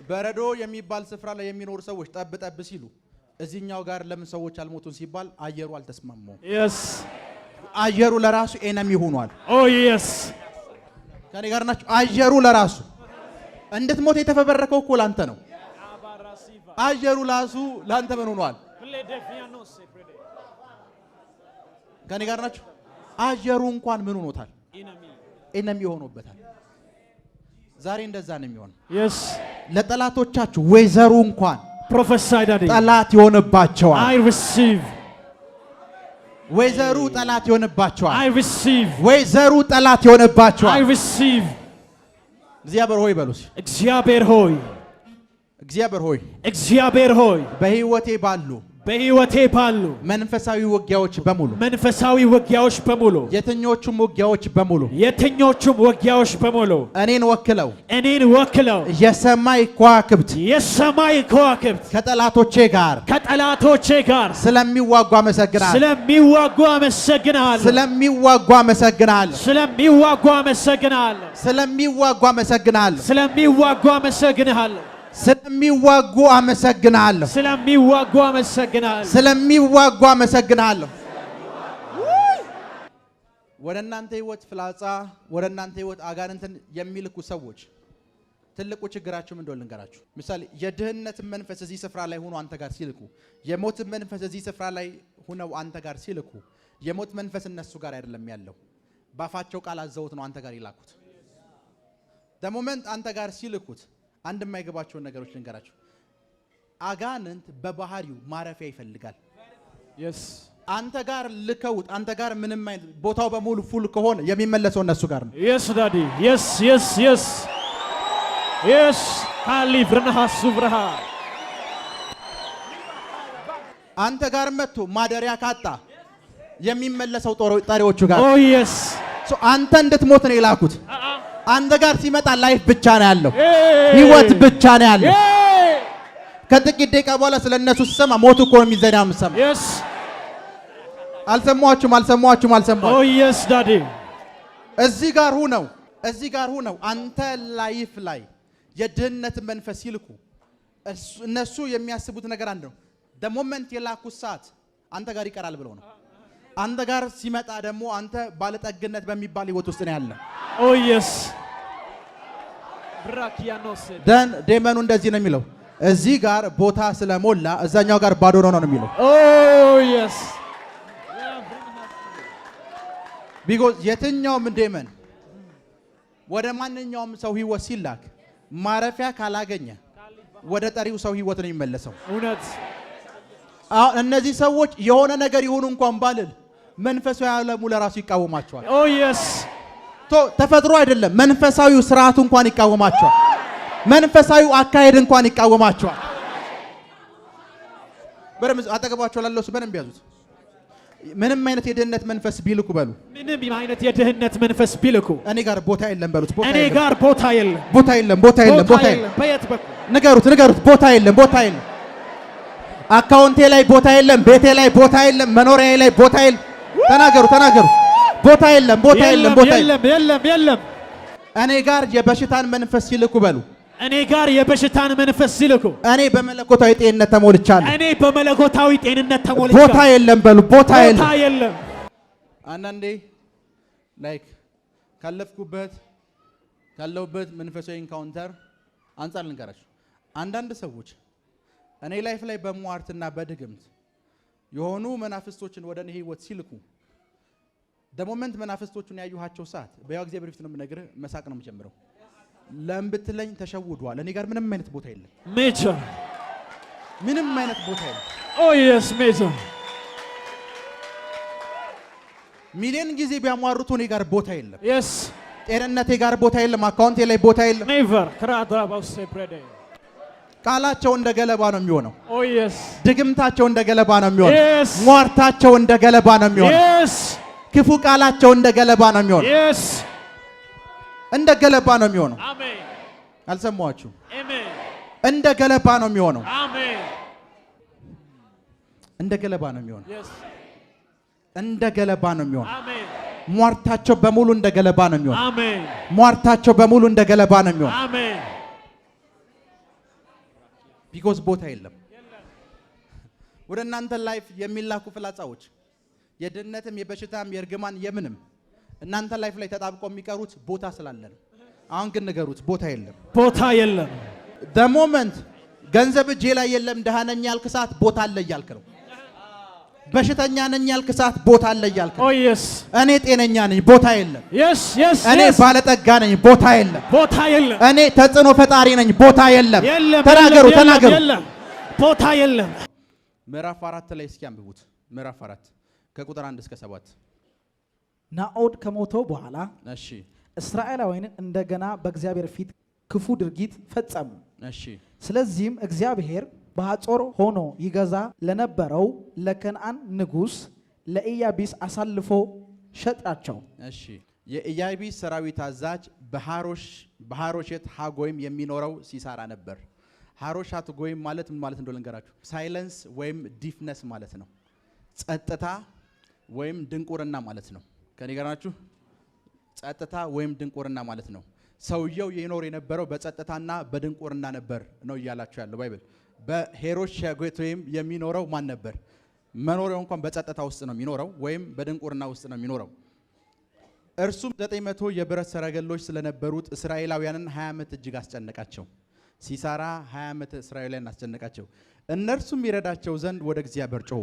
በረዶ የሚባል ስፍራ ላይ የሚኖሩ ሰዎች ጠብ ሲሉ እዚህኛው ጋር ለምን ሰዎች አልሞቱን ሲባል አየሩ አልተስማማውም። Yes. አየሩ ለራሱ ኤነሚ ሆኗል። Oh yes. ከኔ ጋር ናችሁ? አየሩ ለራሱ እንድትሞት የተፈበረከው እኮ ላንተ ነው። አየሩ ላሱ ላንተ ምን ሆኗል? ከኔ ጋር ናችሁ? አየሩ እንኳን ምን ሆኖታል? ኤነሚ ሆኖበታል። ዛሬ እንደዛ ነው የሚሆነው። Yes. ለጠላቶቻችሁ ወይዘሩ እንኳን Prophesy daddy. ጠላት ይሆንባቸዋል። I receive. ወይዘሩ ጠላት ይሆንባቸዋል። I receive. ወይዘሩ ጠላት ይሆንባቸዋል። I receive. እግዚአብሔር ሆይ በሉስ። እግዚአብሔር ሆይ እግዚአብሔር ሆይ እግዚአብሔር ሆይ በህይወቴ ባሉ መንፈሳዊ ውጊያዎች በሙሉ የትኞቹም ውጊያዎች በሙሉ እኔን ወክለው የሰማይ ከዋክብት ከጠላቶቼ ጋር ስለሚዋጉ አመሰግናለሁ። ስለሚዋጉ አመሰግናለሁ። ወደ እናንተ ህይወት ፍላጻ ወደ እናንተ ህይወት አጋንንትን የሚልኩ ሰዎች ትልቁ ችግራቸው ምን እንደሆነ ልንገራችሁ። ምሳሌ የድህነት መንፈስ እዚህ ስፍራ ላይ ሆኖ አንተ ጋር ሲልኩ፣ የሞት መንፈስ እዚህ ስፍራ ላይ ሆነው አንተ ጋር ሲልኩ፣ የሞት መንፈስ እነሱ ጋር አይደለም ያለው፣ ባፋቸው ቃል አዘውት ነው አንተ ጋር ይላኩት። ደሞመንት አንተ ጋር ሲልኩት አንድ የማይገባቸውን ነገሮች ልንገራችሁ። አጋንንት በባህሪው ማረፊያ ይፈልጋል። Yes. አንተ ጋር ልከውት አንተ ጋር ምንም አይነት ቦታው በሙሉ ፉል ከሆነ የሚመለሰው እነሱ ጋር ነው። Yes daddy. Yes. ካሊብርና ሱብራሃ አንተ ጋር መጥቶ ማደሪያ ካጣ የሚመለሰው ጠሪዎቹ ጋር። Oh yes. አንተ እንድትሞት ነው የላኩት። አንተ ጋር ሲመጣ ላይፍ ብቻ ነው ያለው፣ ህይወት ብቻ ነው ያለው። ከጥቂት ደቂቃ በኋላ ስለነሱ ሲሰማ ሞቱ እኮ ነው የሚዘናው። Yes. አልሰማችሁም Oh, yes, Daddy. እዚህ ጋር ሁነው አንተ ላይፍ ላይ የድህነት መንፈስ ይልኩ እነሱ የሚያስቡት ነገር አንድ ነው the moment የላኩት ሰዓት አንተ ጋር ይቀራል ብለው ነው አንተ ጋር ሲመጣ ደግሞ አንተ ባለጠግነት በሚባል ህይወት ውስጥ ነው ያለ Oh, yes. ደን ዴመኑ እንደዚህ ነው የሚለው እዚህ ጋር ቦታ ስለሞላ እዛኛው ጋር ባዶ ነው የሚለው Oh, yes. because የትኛውም ዴመን ወደ ማንኛውም ሰው ህይወት ሲላክ ማረፊያ ካላገኘ ወደ ጠሪው ሰው ህይወት ነው የሚመለሰው እውነት እነዚህ ሰዎች የሆነ ነገር ይሁኑ እንኳን ባልል መንፈሳዊ ዓለሙ ለራሱ ይቃወማቸዋል Oh, yes. ተፈጥሮ አይደለም መንፈሳዊው ስርዓቱ እንኳን ይቃወማቸዋል መንፈሳዊው አካሄድ እንኳን ይቃወማቸዋል በረምዝ አጠገባቸው ላለው በደንብ ያዙት ምንም አይነት የድህነት መንፈስ ቢልኩ በሉ ምንም አይነት የድህነት መንፈስ ቢልኩ እኔ ጋር ቦታ የለም በሉት እኔ ጋር ቦታ የለም ቦታ የለም በየት በኩል ንገሩት ቦታ የለም አካውንቴ ላይ ቦታ የለም ቤቴ ላይ ቦታ የለም መኖሪያዬ ላይ ቦታ የለም ተናገሩ ቦታ የለም እኔ ጋር የበሽታን መንፈስ ይልኩ በሉ እኔ ጋር የበሽታን መንፈስ ሲልኩ እኔ በመለኮታዊ ጤንነት ተሞልቻለሁ ቦታ የለም በሉ ቦታ የለም አንዳንዴ ላይክ ካለውበት መንፈሳዊ ኢንካውንተር አንፃር ልንገራችሁ አንዳንድ ሰዎች እኔ ላይፍ ላይ በመዋርትና በድግምት የሆኑ መናፍስቶችን ወደ እኔ ህይወት ሲልኩ ደሞመንት መናፍስቶቹን ያዩሃቸው ሰዓት በያው እግዚአብሔር ፊት ነው የምነግርህ መሳቅ ነው የምጀምረው ለምብትለኝ ተሸውዷል እኔ ጋር ምንም አይነት ቦታ የለም ሜጀር ምንም አይነት ቦታ የለም Oh, yes, ሜጀር ሚሊዮን ጊዜ ቢያሟሩት እኔ ጋር ቦታ የለም Yes. ጤንነቴ ጋር ቦታ የለም አካውንቴ ላይ ቦታ የለም Never. Kradabaus prede. ቃላቸው እንደ ገለባ ነው የሚሆነው Oh, yes. ድግምታቸው እንደ ገለባ ነው የሚሆነው Yes. ሟርታቸው እንደ ገለባ ነው የሚሆነው Yes. ክፉ ቃላቸው እንደ ገለባ ነው የሚሆነው Yes. እንደ ገለባ ነው የሚሆነው Amen. አልሰማችሁ Amen. እንደ ገለባ ነው የሚሆነው Amen. እንደ ገለባ ነው የሚሆነው Yes. እንደ ገለባ ነው የሚሆነው Amen. ሟርታቸው በሙሉ እንደ ገለባ ነው የሚሆነው Amen. ሟርታቸው በሙሉ እንደ ገለባ ነው የሚሆነው Amen. ቢኮዝ ቦታ የለም ወደ እናንተ ላይፍ የሚላኩ ፍላጻዎች የድህነትም የበሽታም የርግማን የምንም እናንተ ላይፍ ላይ ተጣብቆ የሚቀሩት ቦታ ስላለ ነው አሁን ግን ንገሩት ቦታ የለም the moment ገንዘብ እጄ ላይ የለም ደሃ ነኝ ያልክ ሰዓት ቦታ አለ እያልክ ነው በሽተኛ ነኝ ያልክ ሰዓት ቦታ አለ እያልክ ነው Oh, yes. እኔ ጤነኛ ነኝ ቦታ የለም Yes. እኔ ባለጠጋ ነኝ ቦታ የለም ቦታ የለም እኔ ተጽዕኖ ፈጣሪ ነኝ ቦታ የለም ተናገሩ ቦታ የለም ምዕራፍ 4 ላይ እስኪ አንብቡት ምዕራፍ 4 ከቁጥር 1 እስከ 7 ናኦድ ከሞተው በኋላ እሺ እስራኤላውያን እንደገና በእግዚአብሔር ፊት ክፉ ድርጊት ፈጸሙ እሺ ስለዚህም እግዚአብሔር በሐጾር ሆኖ ይገዛ ለነበረው ለከነዓን ንጉስ ለኢያቢስ አሳልፎ ሸጣቸው እሺ የኢያቢስ ሰራዊት አዛዥ በሃሮሼት ሃጎይም የሚኖረው ሲሳራ ነበር ሃሮሻት ጎይም ማለት ምን ማለት እንደሆነ ልንገራችሁ ሳይለንስ ወይም ዲፍነስ ማለት ነው ጸጥታ ወይም ድንቁርና ማለት ነው ከኔ ጋር ናችሁ ጸጥታ ወይም ድንቁርና ማለት ነው ሰውየው ይኖር የነበረው በጸጥታና በድንቁርና ነበር ነው ይያላችሁ ያለው ባይብል በሄሮሻጎት ወይም የሚኖረው ማን ነበር መኖሪያው እንኳን በጸጥታ ውስጥ ነው የሚኖረው ወይም በድንቁርና ውስጥ ነው የሚኖረው እርሱም 900 የብረት ሰረገሎች ስለነበሩት እስራኤላውያንን 20 ዓመት እጅግ አስጨነቃቸው ሲሳራ 20 ዓመት እስራኤላውያንን አስጨነቃቸው እነርሱም ይረዳቸው ዘንድ ወደ እግዚአብሔር ጮሁ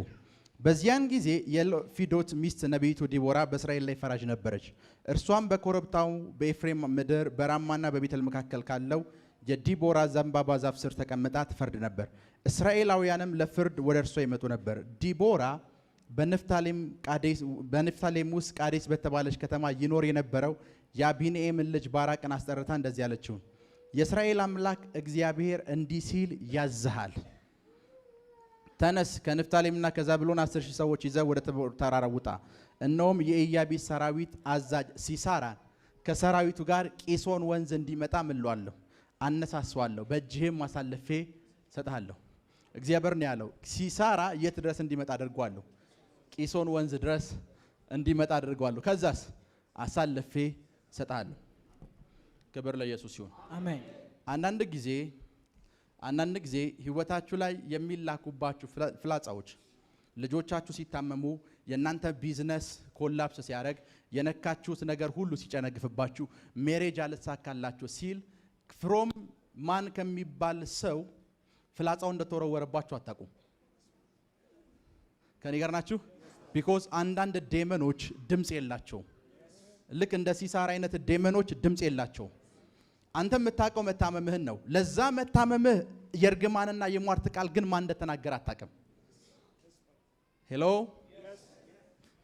በዚያን ጊዜ የሎፊዶት ሚስት ነቢይቱ ዲቦራ በእስራኤል ላይ ፈራጅ ነበረች እርሷም በኮረብታው በኤፍሬም ምድር በራማና በቤተል መካከል ካለው የዲቦራ ዘንባባ ዛፍ ስር ተቀምጣ ትፈርድ ነበር እስራኤላውያንም ለፍርድ ወደ እርሷ ይመጡ ነበር ዲቦራ በንፍታሌም ውስጥ ቃዴስ በተባለች ከተማ ይኖር የነበረው የአቢኒኤም ልጅ ባራቅን አስጠርታ እንደዚህ ያለችው የእስራኤል አምላክ እግዚአብሔር እንዲህ ሲል ያዝሃል ተነስ ከንፍታሌምና ከዛብሎን 10,000 ሰዎች ይዘው ወደ ተራራ ውጣ እነሆም የኢያቢስ ሰራዊት አዛዥ ሲሳራ ከሰራዊቱ ጋር ቂሶን ወንዝ እንዲመጣ ምሏለሁ አነሳስዋለሁ በእጅህም አሳልፌ ሰጣለሁ እግዚአብሔር ነው ያለው ሲሳራ የት ድረስ እንዲመጣ አድርጓለሁ ቂሶን ወንዝ ድረስ እንዲመጣ አድርገዋለሁ። ከዛስ አሳልፌ ሰጣለሁ። ክብር ለኢየሱስ ይሁን። አሜን። አንዳንድ ጊዜ ህይወታችሁ ላይ የሚላኩባችሁ ፍላጻዎች ልጆቻችሁ ሲታመሙ፣ የእናንተ ቢዝነስ ኮላፕስ ሲያደርግ፣ የነካችሁት ነገር ሁሉ ሲጨነግፍባችሁ፣ ሜሬጅ አልተሳካላችሁ ሲል ፍሮም ማን ከሚባል ሰው ፍላጻው እንደተወረወረባችሁ አታውቁም። ከኔ ጋር ናችሁ? ቢኮዝ አንዳንድ ዴመኖች ድምጽ የላቸው። ልክ እንደ ሲሳራ አይነት ዴመኖች ድምጽ የላቸው። አንተ የምታውቀው መታመምህን ነው። ለዛ መታመምህ የርግማንና የሟርት ቃል ግን ማን እንደተናገረ አታውቅም። ሄሎ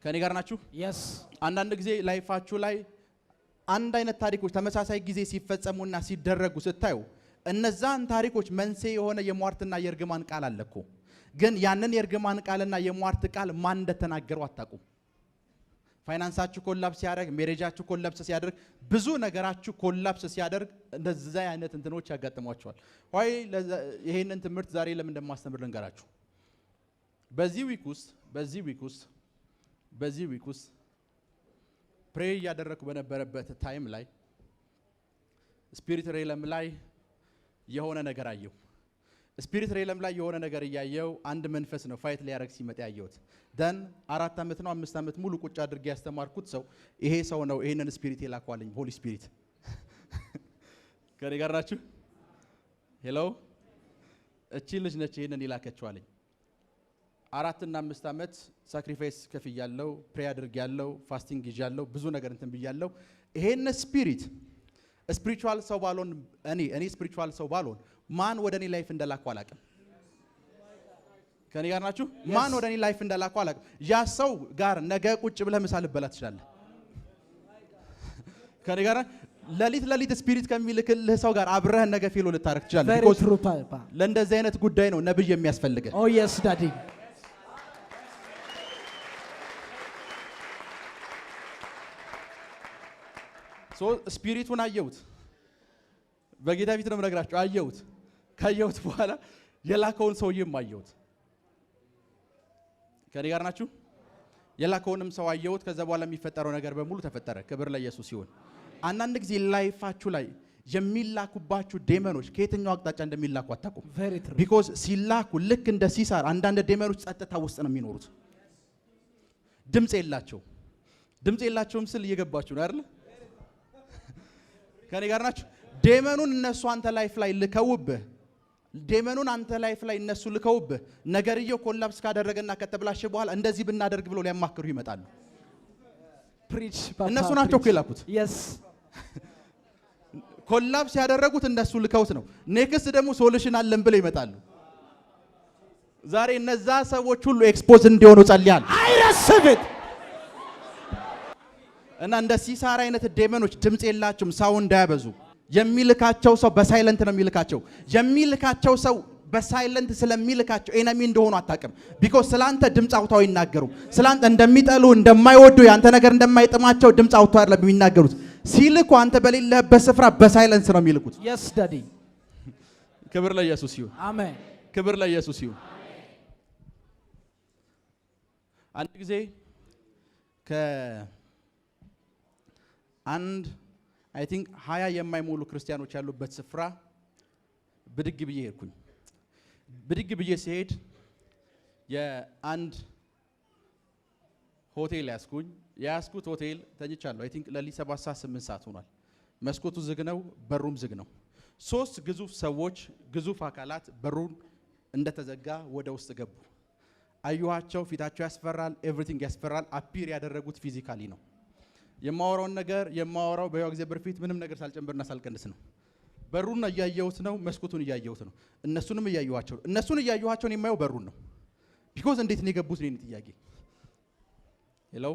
ከኔ ጋር ናችሁ? yes አንዳንድ ጊዜ ላይፋችሁ ላይ አንድ አይነት ታሪኮች ተመሳሳይ ጊዜ ሲፈጸሙና ሲደረጉ ስታዩ እነዛን ታሪኮች መንስኤ የሆነ የሟርትና የርግማን ቃል አለኮ። ግን ያንን የርግማን ቃልና የሟርት ቃል ማን እንደተናገረው አታውቁም። ፋይናንሳችሁ ኮላፕስ ሲያደርግ፣ ሜሬጃችሁ ኮላፕስ ሲያደርግ፣ ብዙ ነገራችሁ ኮላፕስ ሲያደርግ እንደዛ አይነት እንትኖች ያጋጥሟቸዋል። ወይ ይሄንን ትምህርት ዛሬ ለምን እንደማስተምር ልንገራችሁ። በዚህ ዊክ ውስጥ ፕሬይ እያደረኩ በነበረበት ታይም ላይ ስፒሪት ሬለም ላይ የሆነ ነገር አየሁ። ስፒሪት ሬለም ላይ የሆነ ነገር እያየው አንድ መንፈስ ነው ፋይት ሊያረግ ሲመጣ ያየሁት። ደን 4 ዓመት ነው 5 ዓመት ሙሉ ቁጭ አድርጌ ያስተማርኩት ሰው ይሄ ሰው ነው ይሄንን ስፒሪት የላኳልኝ፣ ሆሊ ስፒሪት። ከኔ ጋር ናችሁ? ሄሎ እቺ ልጅ ነች ይሄንን ይላከችዋልኝ። 4 እና 5 ዓመት ሳክሪፋይስ ከፍያለሁ፣ ፕሬ አድርጌያለሁ፣ ፋስቲንግ ይዣለሁ፣ ብዙ ነገር እንትን ብያለሁ። ይሄን ስፒሪት ስፒሪቹዋል ሰው ባልሆን እኔ ስፒሪቹዋል ሰው ባልሆን ማን ወደ እኔ ላይፍ እንደላኩ አላውቅም። ከኔ ጋር ናችሁ? ማን ወደ እኔ ላይፍ እንደላኩ አላውቅም። ያ ሰው ጋር ነገ ቁጭ ብለህ ምሳ ልበላ ትችላለህ። ከኔ ጋር ለሊት ስፒሪት ከሚልክልህ ሰው ጋር አብረህ ነገ ፌሎ ልታረግ ትችላለህ። very true papa ለእንደዚህ አይነት ጉዳይ ነው ነብይ የሚያስፈልገው። oh yes daddy ሶ ስፒሪቱን አየሁት። በጌታ ፊት ነው የምነግራችሁ። አየሁት። ካየሁት በኋላ የላከውን ሰውዬም አየሁት። ከኔ ጋር ናችሁ? የላከውንም ሰው አየሁት። ከዛ በኋላ የሚፈጠረው ነገር በሙሉ ተፈጠረ። ክብር ለኢየሱስ ይሁን። አንዳንድ ጊዜ ላይፋችሁ ላይ የሚላኩባችሁ ዴመኖች ከየትኛው አቅጣጫ እንደሚላኩ አታውቁም። very true ቢኮዝ ሲላኩ ልክ እንደ ሲሳር አንዳንድ ዴመኖች ጸጥታ ውስጥ ነው የሚኖሩት። ድምጽ የላቸውም ስል እየገባችሁ ነው አይደል? ከኔ ጋር ናችሁ? ዴመኑን እነሱ አንተ ላይፍ ላይ ልከውብህ እነሱ ልከውብህ ነገርየው ኮላፕስ ካደረገና ከተብላሽ በኋላ እንደዚህ ብናደርግ ብሎ ሊያማክሩ ይመጣሉ። preach papa እነሱ ናቸው እኮ የላኩት። yes ኮላፕስ ያደረጉት እነሱ ልከውት ነው። ኔክስት ደግሞ ሶሉሽን አለን ብለው ይመጣሉ። ዛሬ እነዛ ሰዎች ሁሉ ኤክስፖዝ እንዲሆኑ ጸልያለሁ። I receive it እና እንደ ሲሳራ አይነት ዴመኖች ድምጽ የላቸውም፣ ሳውንድ እንዳያበዙ። የሚልካቸው ሰው በሳይለንት ነው የሚልካቸው ሰው በሳይለንት ስለሚልካቸው ኤነሚ እንደሆኑ አታውቅም። ቢኮዝ ስላንተ ድምጽ አውጥተው አይናገሩም። ስላንተ እንደሚጠሉ እንደማይወዱ ያንተ ነገር እንደማይጥማቸው ድምጽ አውጥተው አይደለም የሚናገሩት። ሲልኩ አንተ በሌለህበት ስፍራ በሳይለንስ ነው የሚልኩት። yes daddy ክብር ለኢየሱስ ይሁን። amen ክብር ለኢየሱስ ይሁን። አንድ ጊዜ አንድ አይ ቲንክ 20 የማይሞሉ ክርስቲያኖች ያሉበት ስፍራ ብድግ ብዬ ሄድኩኝ። ብድግ ብዬ ሲሄድ የአንድ ሆቴል ያስኩኝ። ያስኩት ሆቴል ተኝቻለሁ። አይ ቲንክ ለሊ 7 ሰዓት 8 ሰዓት ሆኗል። መስኮቱ ዝግ ነው፣ በሩም ዝግ ነው። 3 ግዙፍ ሰዎች ግዙፍ አካላት በሩን እንደተዘጋ ወደ ውስጥ ገቡ። አዩዋቸው። ፊታቸው ያስፈራል። ኤቭሪቲንግ ያስፈራል። አፒር ያደረጉት ፊዚካሊ ነው። የማወራውን ነገር የማወራው በያው እግዚአብሔር ፊት ምንም ነገር ሳልጨምርና ሳልቀንስ ነው። በሩን እያየሁት ነው፣ መስኮቱን እያየሁት ነው። እነሱንም እያየኋቸው ነው የማየው በሩን ነው። ቢኮዝ እንዴት ነው የገቡት ነው ጥያቄ። ሄሎ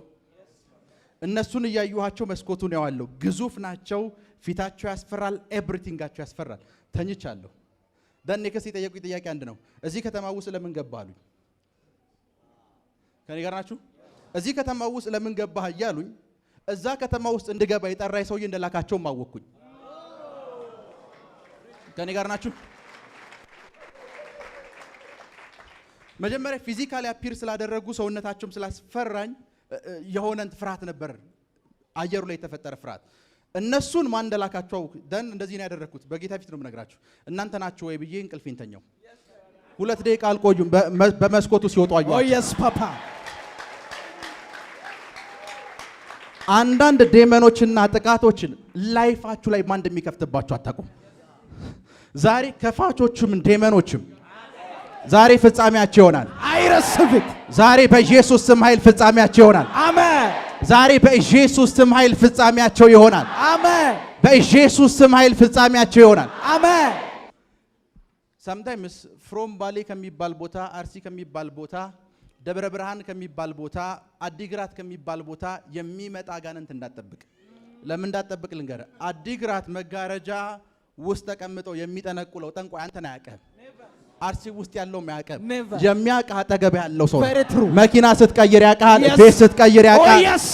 እነሱን እያየኋቸው መስኮቱን ያዋለው ግዙፍ ናቸው። ፊታቸው ያስፈራል። ኤቭሪቲንጋቸው ያስፈራል። ተኝቻለሁ። ደን ከሲ የጠየቁኝ ጥያቄ አንድ ነው። እዚህ ከተማ ውስጥ ለምን ገባህ አሉኝ። ከኔ ጋር ናችሁ? እዚህ ከተማ ውስጥ ለምን ገባህ እያሉኝ እዛ ከተማ ውስጥ እንድገባ የጠራይ ሰውዬ እንደላካቸው ማወቅኩኝ። ከኔ ጋር ናችሁ? መጀመሪያ ፊዚካሊ አፒር ስላደረጉ ሰውነታቸውም ስላስፈራኝ የሆነ ፍርሃት ነበር፣ አየሩ ላይ የተፈጠረ ፍርሃት። እነሱን ማን እንደላካቸው ደን እንደዚህ ነው ያደረኩት። በጌታ ፊት ነው የምነግራችሁ። እናንተ ናችሁ ወይ ብዬ እንቅልፌን ተኛው። 2 ደቂቃ አልቆዩም፣ በመስኮቱ ሲወጡ አየሁ። Oh yes, Papa. አንዳንድ ዴመኖችና ጥቃቶችን ላይፋችሁ ላይ ማን እንደሚከፍትባችሁ አታውቁም። ዛሬ ከፋቾችም ዴመኖችም ዛሬ ፍጻሜያቸው ይሆናል። I receive it. ዛሬ በኢየሱስ ስም ኃይል ፍጻሜያቸው ይሆናል። Amen. ዛሬ በኢየሱስ ስም ኃይል ፍጻሜያቸው ይሆናል። Amen. በኢየሱስ ስም ኃይል ፍጻሜያቸው ይሆናል። Amen. sometimes from ባሌ ከሚባል ቦታ፣ አርሲ ከሚባል ቦታ፣ ደብረ ብርሃን ከሚባል ቦታ፣ አዲግራት ከሚባል ቦታ የሚመጣ አጋንንት እንዳትጠብቅ። ለምን እንዳትጠብቅ ልንገር። አዲግራት መጋረጃ ውስጥ ተቀምጠው የሚጠነቁለው ጠንቋይ አንተን አያውቅም። አርሲ ውስጥ ያለው ማያውቅም። የሚያውቅ አጠገብ ያለው ሰው። Very true. መኪና ስትቀይር ያውቃል፣ Yes. ቤት ስትቀይር Oh ያውቃል፣ yes.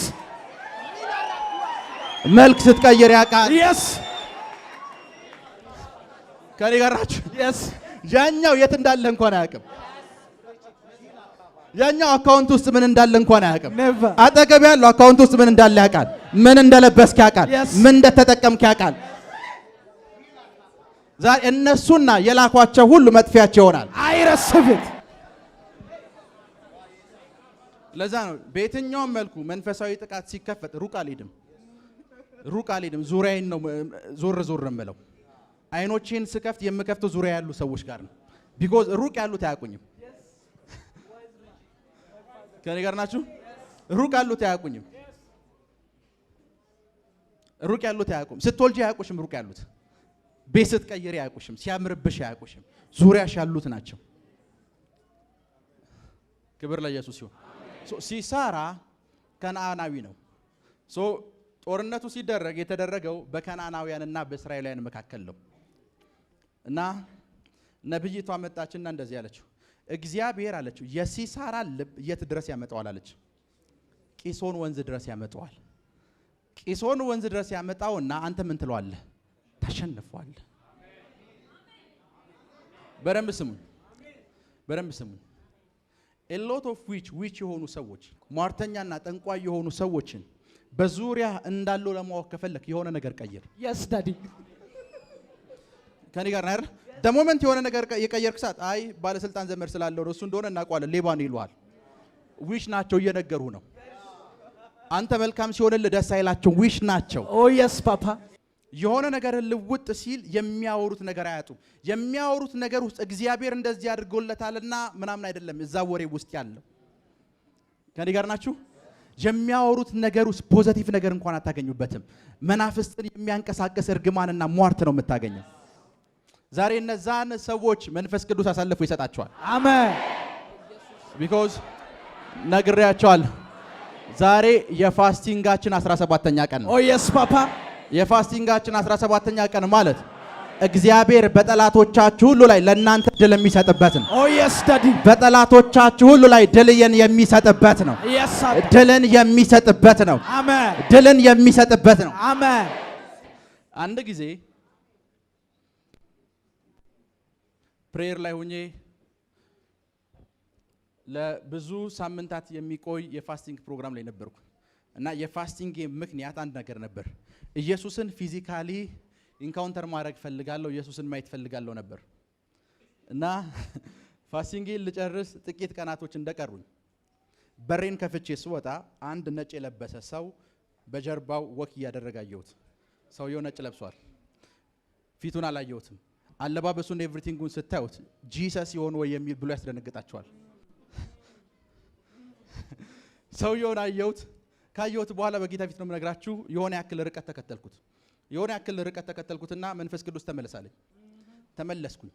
መልክ ስትቀይር ያውቃል። Yes. ከኔ ጋር ናችሁ? Yes. ያኛው የት እንዳለ እንኳን አያውቅም። ያኛው አካውንት ውስጥ ምን እንዳለ እንኳን አያውቅም። Never. አጠገብ ያለው አካውንት ውስጥ ምን እንዳለ ያውቃል። ምን እንደለበስክ ያውቃል። Yes. ምን እንደተጠቀምክ ያውቃል። ዛሬ እነሱና የላኳቸው ሁሉ መጥፊያቸው ይሆናል። I receive it. ለዛ ነው በየትኛውም መልኩ መንፈሳዊ ጥቃት ሲከፈት ሩቅ አልሄድም። ዙሪያዬን ነው ዞር የምለው። አይኖቼን ስከፍት የምከፍተው ዙሪያ ያሉ ሰዎች ጋር ነው። ቢኮዝ ሩቅ ያሉት አያውቁኝም። ከኔ ጋር ናችሁ? ሩቅ ያሉት አያውቁኝም። ሩቅ ያሉት አያውቁም። ስትወልጂ አያውቁሽም። ሩቅ ያሉት ቤት ስትቀይሪ አያውቁሽም። ሲያምርብሽ አያውቁሽም። ዙሪያሽ ያሉት ናቸው። ክብር ለኢየሱስ ይሁን። ሲሳራ ከነዓናዊ ነው። ጦርነቱ ሲደረግ የተደረገው በከነዓናውያንና በእስራኤላውያን መካከል ነው። እና ነብይቷ መጣችና እንደዚህ አለችው፣ እግዚአብሔር አለችው የሲሳራ ልብ የት ድረስ ያመጣዋል አለች። ቂሶን ወንዝ ድረስ ያመጣዋል። ቂሶን ወንዝ ድረስ ያመጣውና አንተ ምን ትለዋለህ? ታሸንፈዋለህ። በደንብ ስሙኝ። a lot of which የሆኑ ሰዎች ሟርተኛና ጠንቋይ የሆኑ ሰዎችን በዙሪያ እንዳለው ለማወቅ ከፈለክ የሆነ ነገር ቀይር። Yes, Daddy. ከኔ ጋር አይደል? ደሞመንት የሆነ ነገር የቀየርክ ሰዓት አይ ባለስልጣን ዘመድ ስላለው ነው እሱ እንደሆነ እናውቀዋለን፣ ሌባ ነው ይሉሃል። ዊሽ ናቸው እየነገሩ ነው። አንተ መልካም ሲሆንልህ ደስ አይላቸው፣ ዊሽ ናቸው። Oh yes, Papa. የሆነ ነገር ልውጥ ሲል የሚያወሩት ነገር አያጡም። የሚያወሩት ነገር ውስጥ እግዚአብሔር እንደዚህ አድርጎለታልና ምናምን አይደለም እዛ ወሬ ውስጥ ያለው። ከኔ ጋር ናችሁ? የሚያወሩት ነገር ውስጥ ፖዚቲቭ ነገር እንኳን አታገኙበትም። መናፍስትን የሚያንቀሳቀስ እርግማንና ሟርት ነው የምታገኘው። ዛሬ እነዛን ሰዎች መንፈስ ቅዱስ አሳልፎ ይሰጣቸዋል። Amen. ቢኮዝ ነግሬያቸዋለሁ። ዛሬ የፋስቲንጋችን 17ኛ ቀን ነው። Oh yes, Papa. የፋስቲንጋችን 17ኛ ቀን ማለት እግዚአብሔር በጠላቶቻችሁ ሁሉ ላይ ለእናንተ ድል የሚሰጥበት ነው። Oh yes, Daddy. በጠላቶቻችሁ ሁሉ ላይ ድልን የሚሰጥበት ነው። Yes, sir. ድልን የሚሰጥበት ነው። Amen. ድልን የሚሰጥበት ነው። Amen. አንድ ጊዜ ፕሬየር ላይ ሆኜ ለብዙ ሳምንታት የሚቆይ የፋስቲንግ ፕሮግራም ላይ ነበርኩ እና የፋስቲንግ ምክንያት አንድ ነገር ነበር። ኢየሱስን ፊዚካሊ ኢንካውንተር ማድረግ ፈልጋለሁ፣ ኢየሱስን ማየት ፈልጋለሁ ነበር እና ፋስቲንግን ልጨርስ ጥቂት ቀናቶች እንደቀሩኝ በሬን ከፍቼ ስወጣ አንድ ነጭ የለበሰ ሰው በጀርባው ወክ እያደረገ አየሁት። ሰውየው ነጭ ለብሷል። ፊቱን አላየሁትም። አለባበሱን ኤቭሪቲንጉን ስታዩት ጂሰስ ይሆን ወይ የሚል ብሎ ያስደነግጣቸዋል። ሰውየውን አየሁት። ካየሁት በኋላ በጌታ ፊት ነው የምነግራችሁ የሆነ ያክል ርቀት ተከተልኩትና መንፈስ ቅዱስ ተመለሳለኝ። ተመለስኩኝ።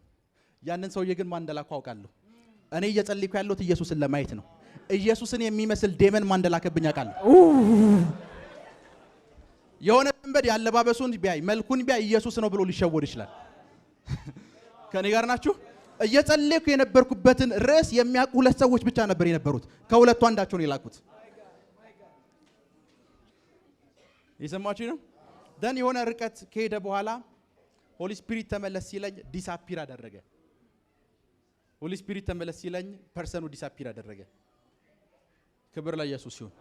ያንን ሰውዬ ግን ማን እንደላኩ አውቃለሁ። እኔ እየጸለይኩ ያለሁት ኢየሱስን ለማየት ነው። ኢየሱስን የሚመስል ዴመን ማን እንደላከብኝ አውቃለሁ። የሆነ መንበድ ያለባበሱን ቢያይ መልኩን ቢያይ ኢየሱስ ነው ብሎ ሊሸወድ ይችላል። ከኔ ጋር ናችሁ? እየጸለይኩ የነበርኩበትን ርዕስ የሚያውቁ 2 ሰዎች ብቻ ነበር የነበሩት። ከሁለቱ አንዳቸው ነው የላኩት። የሰማችሁ ነው። ደን የሆነ ርቀት ከሄደ በኋላ ሆሊ ስፒሪት ተመለስ ሲለኝ ዲስአፒር አደረገ። ሆሊ ስፒሪት ተመለስ ሲለኝ ፐርሰኑ ዲሳፒር አደረገ። ክብር ለኢየሱስ ይሁን።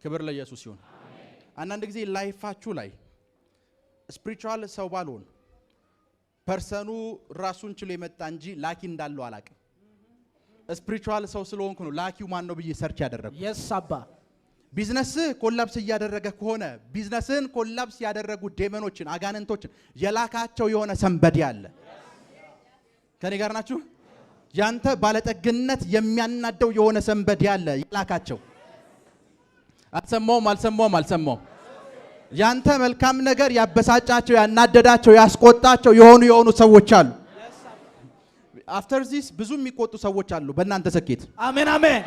ክብር ለኢየሱስ ይሁን። አንዳንድ ጊዜ ላይፋችሁ ላይ ስፒሪቹዋል ሰው ባልሆን ፐርሰኑ ራሱን ችሎ የመጣ እንጂ ላኪ እንዳለው አላቅም። ስፒሪቹዋል ሰው ስለሆንኩ ነው ላኪው ማን ነው ብዬ ሰርች ያደረኩ። የስ አባ ቢዝነስ ኮላፕስ እያደረገ ከሆነ ቢዝነስን ኮላፕስ ያደረጉ ዴመኖችን አጋንንቶችን የላካቸው የሆነ ሰንበዲ አለ። ከኔ ጋር ናችሁ? ያንተ ባለጠግነት የሚያናደው የሆነ ሰንበዲ አለ የላካቸው። አልሰማውም። ያንተ መልካም ነገር ያበሳጫቸው፣ ያናደዳቸው፣ ያስቆጣቸው የሆኑ ሰዎች አሉ። አፍተር ዚስ ብዙ የሚቆጡ ሰዎች አሉ በእናንተ ስኬት። አሜን አሜን።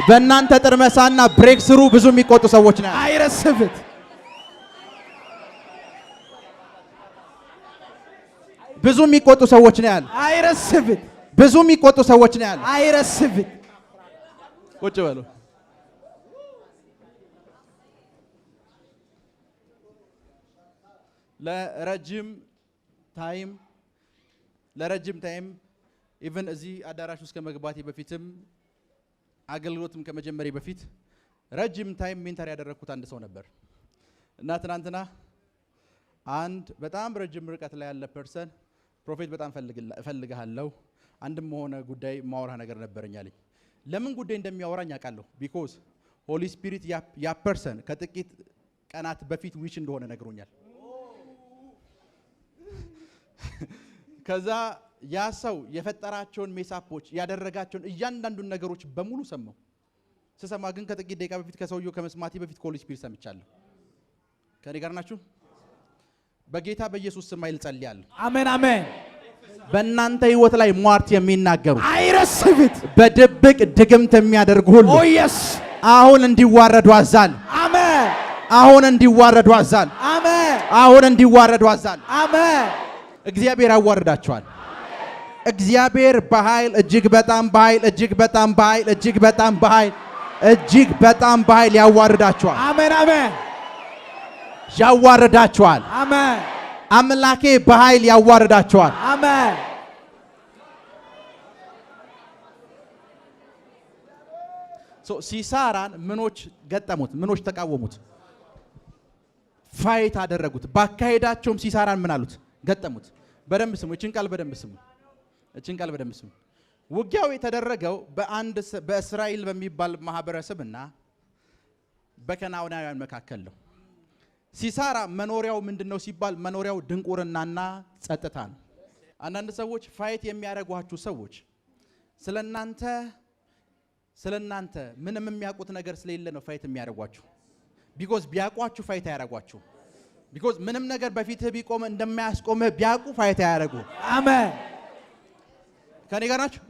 በእናንተ ጥርመሳና ብሬክ ስሩ ብዙ የሚቆጡ ሰዎች ነው። አይረስብት ብዙ የሚቆጡ ሰዎች ነው ያሉ። አይረስብት ብዙ የሚቆጡ ሰዎች ነው ያሉ። አይረስብት። ቁጭ በሉ። ለረጅም ታይም ኢቭን እዚህ አዳራሽ ውስጥ ከመግባቴ በፊትም አገልግሎትም ከመጀመሪያ በፊት ረጅም ታይም ሜንተር ያደረኩት አንድ ሰው ነበር እና ትናንትና አንድ በጣም ረጅም ርቀት ላይ ያለ ፐርሰን ፕሮፌት በጣም ፈልግሃለሁ አንድም ሆነ ጉዳይ ማወራ ነገር ነበርኝ አለኝ። ለምን ጉዳይ እንደሚያወራኝ አውቃለሁ። ቢኮዝ ሆሊ ስፒሪት ያ ፐርሰን ከጥቂት ቀናት በፊት ዊች እንደሆነ ነግሮኛል። ከዛ ያ ሰው የፈጠራቸውን ሜሳፖች ያደረጋቸውን እያንዳንዱን ነገሮች በሙሉ ሰማው። ስሰማ ግን ከጥቂት ደቂቃ በፊት ከሰውየው ከመስማቴ በፊት ሆሊ ስፒሪት ሰምቻለሁ። ከኔ ጋር ናችሁ? በጌታ በኢየሱስ ስም ኃይል ጸልያለሁ። አሜን አሜን። በእናንተ ህይወት ላይ ሟርት የሚናገሩ አይረስብት በድብቅ ድግምት የሚያደርጉ ሁሉ ኦ የስ አሁን እንዲዋረዱ አዛል። አሜን። አሁን እንዲዋረዱ አዛል። አሜን። አሁን እንዲዋረዱ አዛል። አሜን። እግዚአብሔር ያዋርዳቸዋል። እግዚአብሔር በኃይል እጅግ በጣም በኃይል ያዋርዳቸዋል። አሜን አሜን። ያዋርዳቸዋል። አሜን። አምላኬ በኃይል ያዋርዳቸዋል። አሜን። ሲሳራን ምኖች ገጠሙት? ምኖች ተቃወሙት? ፋይት አደረጉት። ባካሄዳቸውም ሲሳራን ምን አሉት? ገጠሙት። በደንብ ስሙ። እችን ቃል በደንብ ስሙ። ውጊያው የተደረገው በእስራኤል በሚባል ማህበረሰብና በከናናውያን መካከል ነው። ሲሳራ መኖሪያው ምንድነው ሲባል መኖሪያው ድንቁርናና ጸጥታ ነው። አንዳንድ ሰዎች ፋይት የሚያደርጓችሁ ሰዎች ስለናንተ ምንም የሚያውቁት ነገር ስለሌለ ነው ፋይት የሚያደርጓችሁ። ቢኮዝ ቢያውቋችሁ ፋይት አያደርጓችሁ። ቢኮዝ ምንም ነገር በፊትህ ቢቆም እንደማያስቆምህ ቢያውቁ ፋይት አያደርጉ። አሜን። ከኔ ጋር ናችሁ?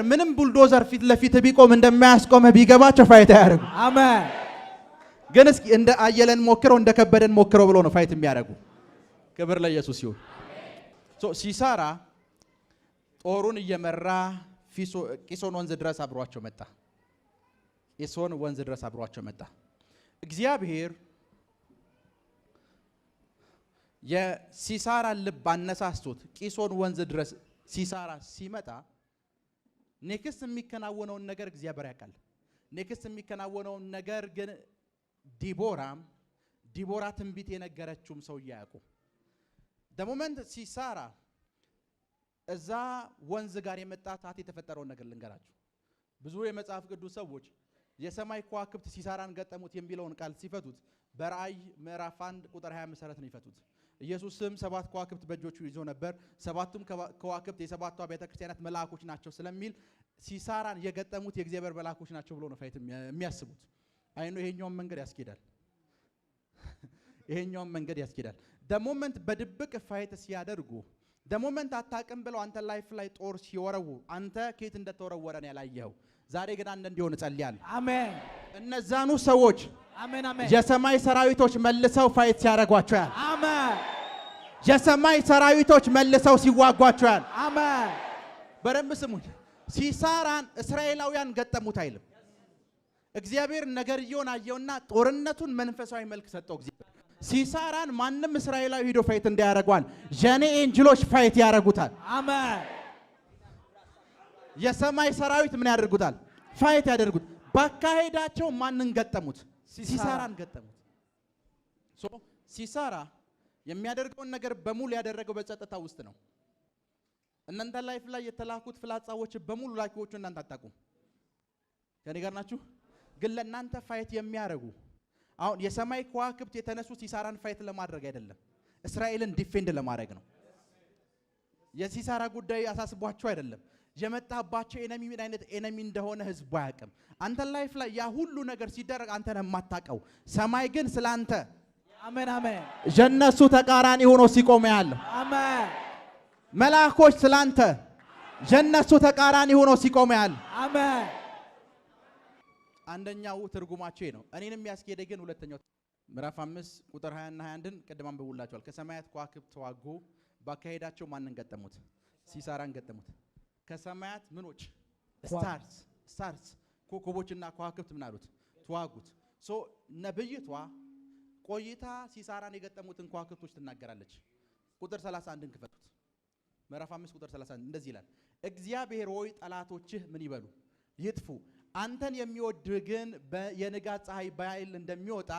ምንም ቡልዶዘር ፊት ለፊትህ ቢቆም እንደማያስቆምህ ቢገባቸው ፋይት አያደርጉ። አሜን። ግን እስኪ እንደ አየለን ሞክረው እንደ ከበደን ሞክረው ብሎ ነው ፋይት የሚያደርጉ። ክብር ለኢየሱስ ይሁን። ሲሳራ ጦሩን እየመራ ቂሶን ወንዝ ድረስ አብሯቸው መጣ። እግዚአብሔር የሲሳራን ልብ አነሳስቶት ቂሶን ወንዝ ድረስ ሲሳራ ሲመጣ ኔክስት የሚከናወነውን ነገር እግዚአብሔር ያውቃል። ኔክስት የሚከናወነውን ነገር ግን ዲቦራ ትንቢት የነገረችውም ሰው ያያቁ። ደሞመንት ሲሳራ እዛ ወንዝ ጋር የመጣታት የተፈጠረውን ነገር ልንገራችሁ። ብዙ የመጽሐፍ ቅዱስ ሰዎች የሰማይ ከዋክብት ሲሳራን ገጠሙት የሚለውን ቃል ሲፈቱት በራእይ ምዕራፍ 1 ቁጥር 20 መሰረት ነው ይፈቱት። ኢየሱስም 7 ከዋክብት በእጆቹ ይዞ ነበር፣ 7ቱም ከዋክብት የሰባቱ ቤተ ክርስቲያናት መልአኮች ናቸው ስለሚል ሲሳራን የገጠሙት የእግዚአብሔር መልአኮች ናቸው ብሎ ነው ፋይት የሚያስቡት። አይኑ ይሄኛውን መንገድ ያስኬዳል። ደሞመንት በድብቅ ፋይት ሲያደርጉ ደሞመንት አታውቅም ብለው አንተ ላይፍ ላይ ጦር ሲወረው አንተ ከየት እንደተወረወረ ነው ያላየኸው። ዛሬ ግን አንድ እንዲሆን ጸልያለሁ። አሜን። እነዛኑ ሰዎች አሜን አሜን የሰማይ ሰራዊቶች መልሰው ፋይት ሲያደርጓቸው ያል። አሜን። የሰማይ ሰራዊቶች መልሰው ሲዋጓቸው ያል። አሜን። በደንብ ስሙኝ። ሲሳራን እስራኤላውያን ገጠሙት አይልም። እግዚአብሔር ነገርየውን አየውና ጦርነቱን መንፈሳዊ መልክ ሰጠው። እግዚአብሔር ሲሳራን ማንም እስራኤላዊ ሄዶ ፋይት እንዳያረጋል የኔ ኤንጅሎች ፋይት ያረጉታል። አሜን። የሰማይ ሰራዊት ምን ያደርጉታል? ፋይት ያደርጉት። ባካሄዳቸው ማንን ገጠሙት? ሲሳራን ገጠሙት። ሲሳራ የሚያደርገውን ነገር በሙሉ ያደረገው በጸጥታ ውስጥ ነው። እናንተ ላይፍ ላይ የተላኩት ፍላጻዎች በሙሉ ላኪዎቹ እናንተ አታውቁም። ከኔ ጋር ናችሁ? ግን ለእናንተ ፋይት የሚያደርጉ አሁን የሰማይ ከዋክብት የተነሱ ሲሳራን ፋይት ለማድረግ አይደለም፣ እስራኤልን ዲፌንድ ለማድረግ ነው። የሲሳራ ጉዳይ አሳስቧቸው አይደለም። የመጣባቸው ኤነሚ ምን አይነት ኤነሚ እንደሆነ ህዝቡ አያውቅም። አንተ ላይፍ ላይ ያ ሁሉ ነገር ሲደረግ አንተ ነህ የማታውቀው። ሰማይ ግን ስላንተ አሜን አሜን የነሱ ተቃራኒ ሆኖ ሲቆም ያለው አሜን። መላእክቶች ስላንተ የነሱ ተቃራኒ ሆኖ ሲቆም ያለው አሜን። አንደኛው ትርጉማቸው ነው። እኔንም ያስኬደ ግን ሁለተኛው ምዕራፍ 5 ቁጥር 20 እና 21ን ቅድም አንብቡላችኋል። ከሰማያት ከዋክብት ተዋጉ፣ ባካሄዳቸው ማንን ገጠሙት? ሲሳራን ገጠሙት። ከሰማያት ምኖች ስታርስ ኮከቦችና ከዋክብት ምን አሉት? ተዋጉት። ነብይቷ ቆይታ ሲሳራን የገጠሙትን ከዋክብቶች ትናገራለች። ቁጥር 31ን ክፈቱት። ምዕራፍ 5 ቁጥር 31 እንደዚህ ይላል፣ እግዚአብሔር ሆይ ጠላቶችህ ምን ይበሉ? ይጥፉ። አንተን የሚወድ ግን የንጋት ፀሐይ በኃይል እንደሚወጣ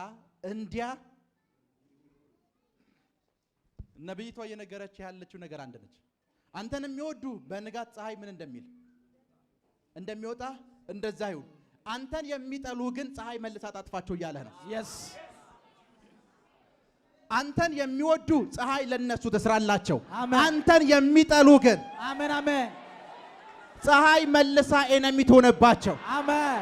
እንዲያ ነብይቷ እየነገረች ያለችው ነገር አንድ ነች። አንተን የሚወዱ በንጋት ፀሐይ ምን እንደሚወጣ እንደዛ ይሁን። አንተን የሚጠሉ ግን ፀሐይ መልሳ ታጥፋቸው እያለህ ነው። አንተን የሚወዱ ፀሐይ ለነሱ ትስራላቸው። አንተን የሚጠሉ ግን አሜን አሜን ፀሐይ መልሳ ኤነሚ ትሆነባቸው። አሜን።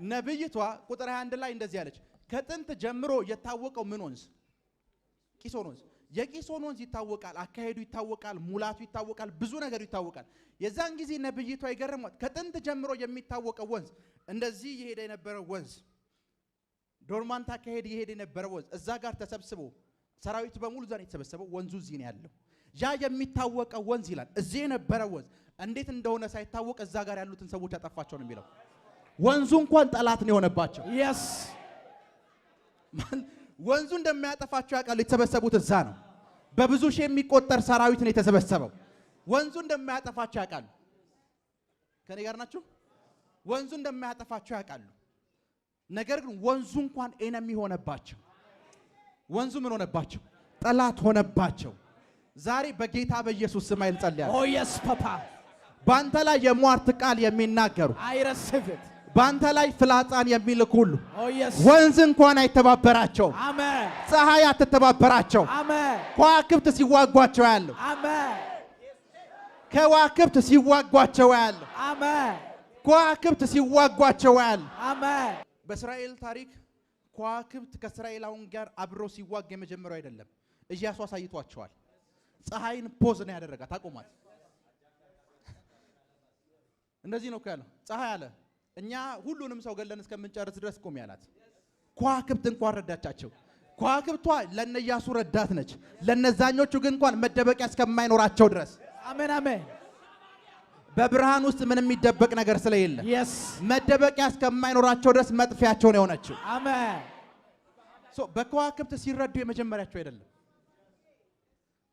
ነብይቷ ቁጥር 21 ላይ እንደዚህ ያለች፣ ከጥንት ጀምሮ የታወቀው ምን ወንዝ? ቂሶን ወንዝ። የቂሶን ወንዝ ይታወቃል፣ አካሄዱ ይታወቃል፣ ሙላቱ ይታወቃል፣ ብዙ ነገሩ ይታወቃል። የዛን ጊዜ ነብይቷ ይገርማት። ከጥንት ጀምሮ የሚታወቀው ወንዝ፣ እንደዚህ የሄደ የነበረው ወንዝ፣ ዶርማንት አካሄድ የሄደ የነበረው ወንዝ እዛ ጋር ተሰብስቦ ሰራዊቱ በሙሉ ዛሬ የተሰበሰበው ወንዙ እዚህ ነው ያለው። ያ የሚታወቀው ወንዝ ይላል እዚህ የነበረው ወንዝ እንዴት እንደሆነ ሳይታወቅ እዛ ጋር ያሉትን ሰዎች ያጠፋቸው ነው የሚለው። ወንዙ እንኳን ጠላት ነው የሆነባቸው። ወንዙ እንደሚያጠፋቸው ያውቃሉ። የተሰበሰቡት እዛ ነው። በብዙ ሺህ የሚቆጠር ሰራዊት ነው የተሰበሰበው። ወንዙ እንደሚያጠፋቸው ያውቃሉ። ከኔ ጋር ናችሁ? ወንዙ እንደሚያጠፋቸው ያውቃሉ። ነገር ግን ወንዙ እንኳን ኤነሚ ሆነባቸው። ወንዙ ምን ሆነባቸው? ጠላት ሆነባቸው። ዛሬ በጌታ በኢየሱስ ስም እንጸልያለን። ፓፓ ባንተ ላይ የሟርት ቃል የሚናገሩ አይረስፍት ባንተ ላይ ፍላጻን የሚልኩ ሁሉ ወንዝ እንኳን አይተባበራቸው። አሜን። ፀሐይ አትተባበራቸው። አሜን። ከዋክብት ሲዋጓቸው ያለው አሜን። ከዋክብት ሲዋጓቸው ያለው አሜን። ከዋክብት ሲዋጓቸው ያለው አሜን። በእስራኤል ታሪክ ከዋክብት ከእስራኤላውያን ጋር አብሮ ሲዋጋ የመጀመሪያው አይደለም። ኢያሱ አሳይቷቸዋል። ፀሐይን ፖዝ ነው ያደረጋት፣ አቆማት። እንደዚህ ነው ያለው። ፀሐይ አለ እኛ ሁሉንም ሰው ገለን እስከምንጨርስ ድረስ ቆም ያላት። ከዋክብት እንኳን ረዳቻቸው። ከዋክብቷ ለነ ኢያሱ ረዳት ነች። ለነዛኞቹ ግን እንኳን መደበቂያ እስከማይኖራቸው ድረስ አሜን አሜን። በብርሃን ውስጥ ምንም የሚደበቅ ነገር ስለሌለ መደበቂያ እስከማይኖራቸው ድረስ መጥፊያቸው ነው የሆነችው። አሜን። በከዋክብት ሲረዱ የመጀመሪያቸው አይደለም።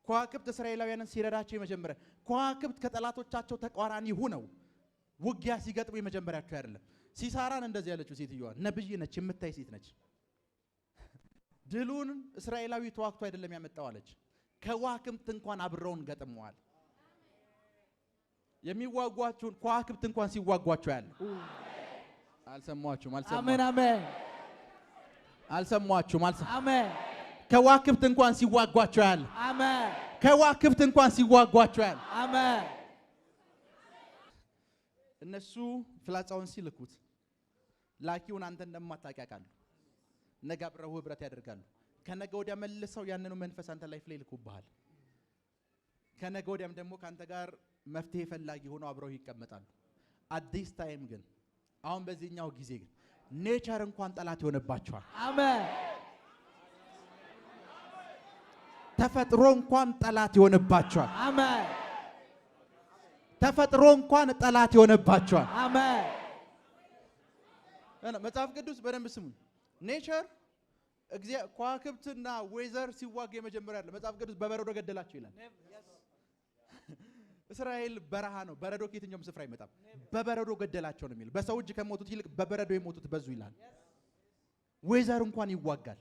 ከዋክብት እስራኤላውያንን ሲረዳቸው የመጀመሪያ፣ ከዋክብት ከጠላቶቻቸው ተቃራኒ ሆነው ውጊያ ሲገጥሙ የመጀመሪያቸው አይደለም። ሲሳራን እንደዚህ ያለችው ሴትዮዋ ነብይ ነች፣ የምታይ ሴት ነች። ድሉን እስራኤላዊ ተዋክቶ አይደለም ያመጣው አለች። ከዋክብት እንኳን አብረውን ገጥመዋል። የሚዋጓቸውን ከዋክብት እንኳን ሲዋጓቸው ያለ አልሰማችሁም? አሜን አሜን። አልሰማችሁም? አሜን። ከዋክብት እንኳን ሲዋጓቸው ያለ አሜን። ከዋክብት እንኳን ሲዋጓቸው ያለ አሜን። እነሱ ፍላጻውን ሲልኩት ላኪውን አንተ እንደማታውቅ ያውቃሉ። ነገ አብረው ህብረት ያደርጋሉ። ከነገ ወዲያ መልሰው ያንኑ መንፈስ አንተ ላይፍ ላይ ይልኩብሃል። ከነገ ወዲያም ደግሞ ካንተ ጋር መፍትሄ ፈላጊ ሆነው አብረው ይቀመጣሉ። አዲስ ታይም ግን አሁን በዚህኛው ጊዜ ግን ኔቸር እንኳን ጠላት ይሆንባቸዋል። አሜን። ተፈጥሮ እንኳን ጠላት ይሆንባቸዋል። አሜን። ተፈጥሮ እንኳን ጠላት ይሆንባቸዋል። አሜን። መጽሐፍ ቅዱስ በደንብ ስሙ። ኔቸር ከዋክብትና ዌዘር ሲዋጋ የመጀመሪያ አይደለም። መጽሐፍ ቅዱስ በበረዶ ገደላቸው ይላል። እስራኤል በረሃ ነው። በረዶ ከየትኛውም ስፍራ አይመጣም። በበረዶ ገደላቸው ነው የሚል። በሰው እጅ ከሞቱት ይልቅ በበረዶ የሞቱት በዙ ይላል። ዌዘር እንኳን ይዋጋል።